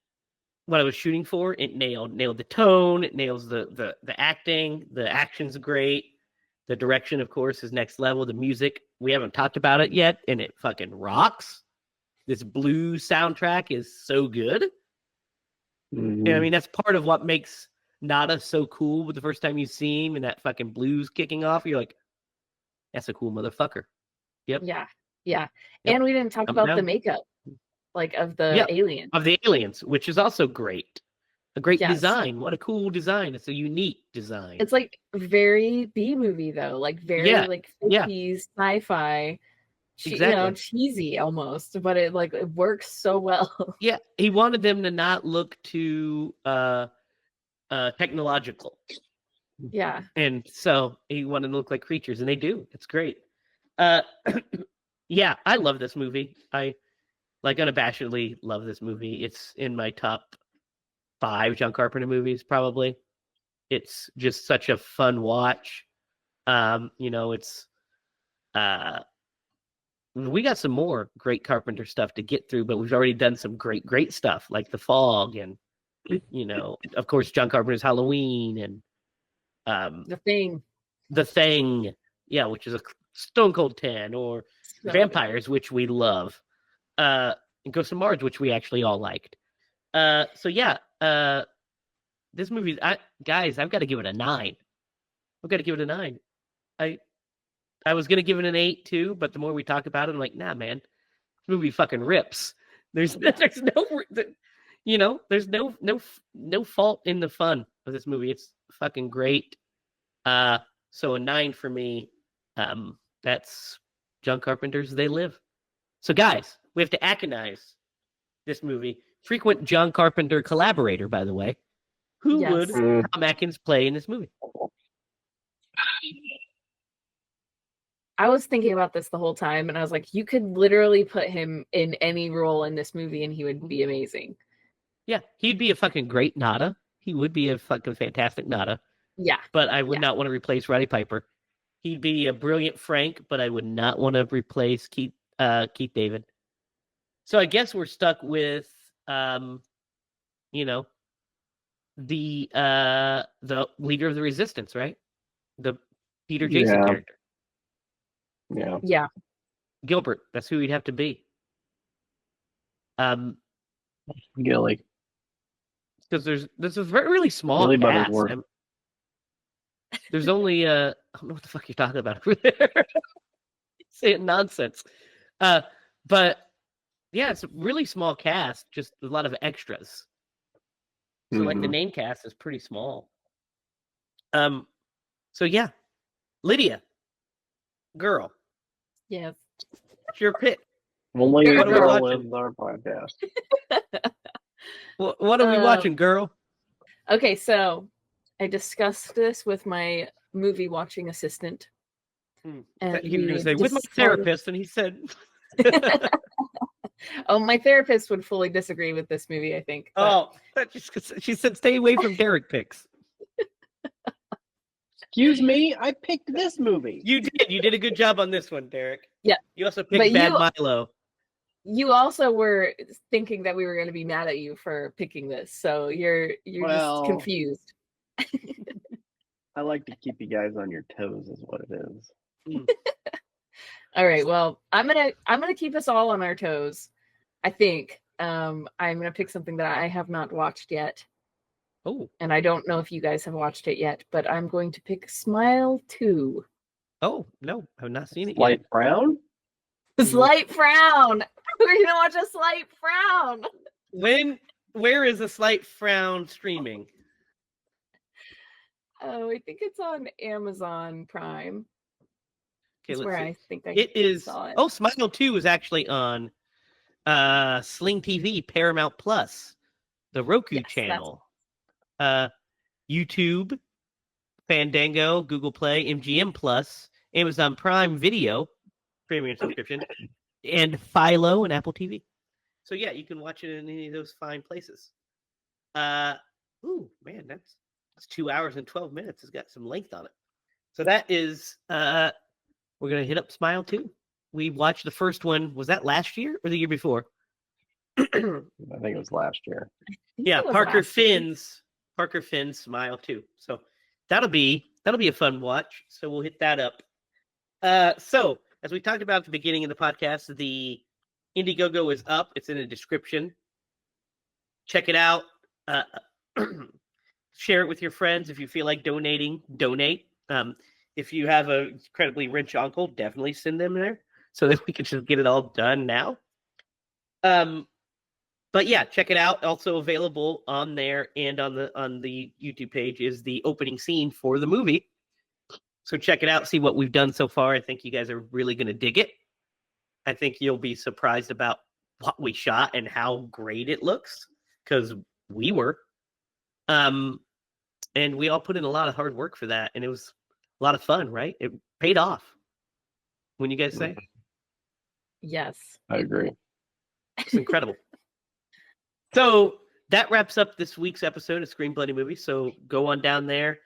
[SPEAKER 1] what I was shooting for, it nailed the tone, it nails the acting, the action's great, the direction, of course, is next level. The music, we haven't talked about it yet, and it fucking rocks. This blues soundtrack is so good. And I mean, that's part of what makes Nada so cool. But the first time you see him and that fucking blues kicking off, you're like, that's a cool motherfucker. Yep.
[SPEAKER 2] Yeah. Yep. And we didn't talk about the makeup, like of the alien.
[SPEAKER 1] Of the aliens, which is also great. A great design. What a cool design. It's a unique design.
[SPEAKER 2] It's like very B movie though, like very like 50s sci-fi.
[SPEAKER 1] Exactly.
[SPEAKER 2] Cheesy almost, but it works so well.
[SPEAKER 1] Yeah, he wanted them to not look too technological.
[SPEAKER 2] Yeah.
[SPEAKER 1] And so he wanted to look like creatures, and they do. It's great. Yeah, I love this movie. I unabashedly love this movie. It's in my top 5 John Carpenter movies, probably. It's just such a fun watch. It's we got some more great Carpenter stuff to get through, but we've already done some great stuff like The Fog and of course John Carpenter's Halloween and The Thing, yeah, which is a Stone Cold 10, or Vampires, which we love, and Ghost of Mars, which we actually all liked. This movie, guys, I've got to give it a 9. I've got to give it a 9. I was gonna give it an 8 too, but the more we talk about it, I'm like, nah, man, this movie fucking rips. There's no fault in the fun of this movie. It's fucking great. So a 9 for me. That's John Carpenter's They Live. So guys, we have to aconize this movie. Frequent John Carpenter collaborator, by the way. Who would Tom Atkins play in this movie?
[SPEAKER 2] I was thinking about this the whole time, and I was like, you could literally put him in any role in this movie, and he would be amazing.
[SPEAKER 1] Yeah, he'd be a fucking great Nada. He would be a fucking fantastic Nada.
[SPEAKER 2] Yeah.
[SPEAKER 1] But I would not want to replace Roddy Piper. He'd be a brilliant Frank, but I would not want to replace Keith David. So I guess we're stuck with, the leader of the Resistance, right? The Peter Jason character.
[SPEAKER 3] Yeah.
[SPEAKER 2] Yeah.
[SPEAKER 1] Gilbert, that's who he'd have to be.
[SPEAKER 3] Gilly.
[SPEAKER 1] Because there's a really small
[SPEAKER 3] Gilly
[SPEAKER 1] cast.
[SPEAKER 3] Butterworth.
[SPEAKER 1] There's only I don't know what the fuck you're talking about over there. Saying nonsense. But yeah, it's a really small cast, just a lot of extras. So like the name cast is pretty small. So yeah. Lydia. Girl.
[SPEAKER 2] Yes.
[SPEAKER 1] It's your pick.
[SPEAKER 3] Only a
[SPEAKER 1] What are we
[SPEAKER 3] girl
[SPEAKER 1] watching?
[SPEAKER 3] wins our podcast.
[SPEAKER 1] What are we watching, girl?
[SPEAKER 2] Okay, so I discussed this with my movie watching assistant. And
[SPEAKER 1] He was going to say, with my therapist, and he said...
[SPEAKER 2] Oh, my therapist would fully disagree with this movie, I think.
[SPEAKER 1] But... Oh, she said, stay away from Derek picks.
[SPEAKER 3] Excuse me, I picked this movie.
[SPEAKER 1] You did. You did a good job on this one, Derek.
[SPEAKER 2] Yeah.
[SPEAKER 1] You also picked Bad Milo.
[SPEAKER 2] You also were thinking that we were going to be mad at you for picking this, so you're just confused.
[SPEAKER 3] I like to keep you guys on your toes, is what it is.
[SPEAKER 2] All right. Well, I'm gonna keep us all on our toes. I think I'm gonna pick something that I have not watched yet.
[SPEAKER 1] Oh.
[SPEAKER 2] And I don't know if you guys have watched it yet, but I'm going to pick Smile 2.
[SPEAKER 1] Oh no, I've not seen it yet.
[SPEAKER 3] Slight Frown.
[SPEAKER 2] Slight Frown. We're gonna watch a Slight Frown.
[SPEAKER 1] Where is a Slight Frown streaming?
[SPEAKER 2] Oh, I think it's on Amazon Prime.
[SPEAKER 1] Okay,
[SPEAKER 2] That's where I think saw it.
[SPEAKER 1] Oh, Smile 2 is actually on Sling TV, Paramount Plus, the Roku channel, YouTube, Fandango, Google Play, MGM Plus, Amazon Prime Video, premium subscription, and Philo and Apple TV. So yeah, you can watch it in any of those fine places. Ooh, man, that's 2 hours and 12 minutes. It's got some length on it. So that is, we're going to hit up Smile 2. We watched the first one. Was that last year or the year before?
[SPEAKER 3] I think it was last year.
[SPEAKER 1] Yeah, Parker Finn's Smile 2. So that'll be a fun watch. So we'll hit that up. So as we talked about at the beginning of the podcast, the Indiegogo is up. It's in the description. Check it out. Share it with your friends. If you feel like donating, donate. If you have a incredibly rich uncle, definitely send them there so that we can just get it all done now. But yeah, check it out. Also available on there and on the YouTube page is the opening scene for the movie. So check it out. See what we've done so far. I think you guys are really going to dig it. I think you'll be surprised about what we shot and how great it looks, because we were. And we all put in a lot of hard work for that, and it was a lot of fun, right? It paid off. Wouldn't you guys say?
[SPEAKER 2] Yes.
[SPEAKER 3] I agree.
[SPEAKER 1] It's incredible. So that wraps up this week's episode of Screen Bloody Movies. So go on down there,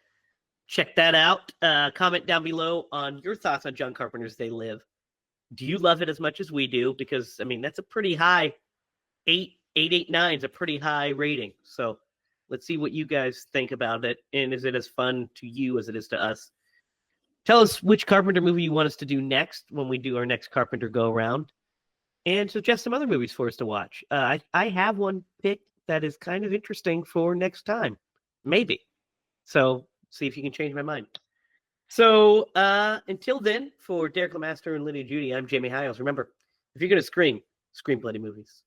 [SPEAKER 1] check that out. Comment down below on your thoughts on John Carpenter's They Live. Do you love it as much as we do? Because I mean, that's a pretty high 8.889 is a pretty high rating. So let's see what you guys think about it. And is it as fun to you as it is to us? Tell us which Carpenter movie you want us to do next when we do our next Carpenter go around. And suggest some other movies for us to watch. I have one picked that is kind of interesting for next time. Maybe. So see if you can change my mind. So until then, for Derek Lemaster and Lydia Judy, I'm Jamie Hiles. Remember, if you're going to scream bloody movies.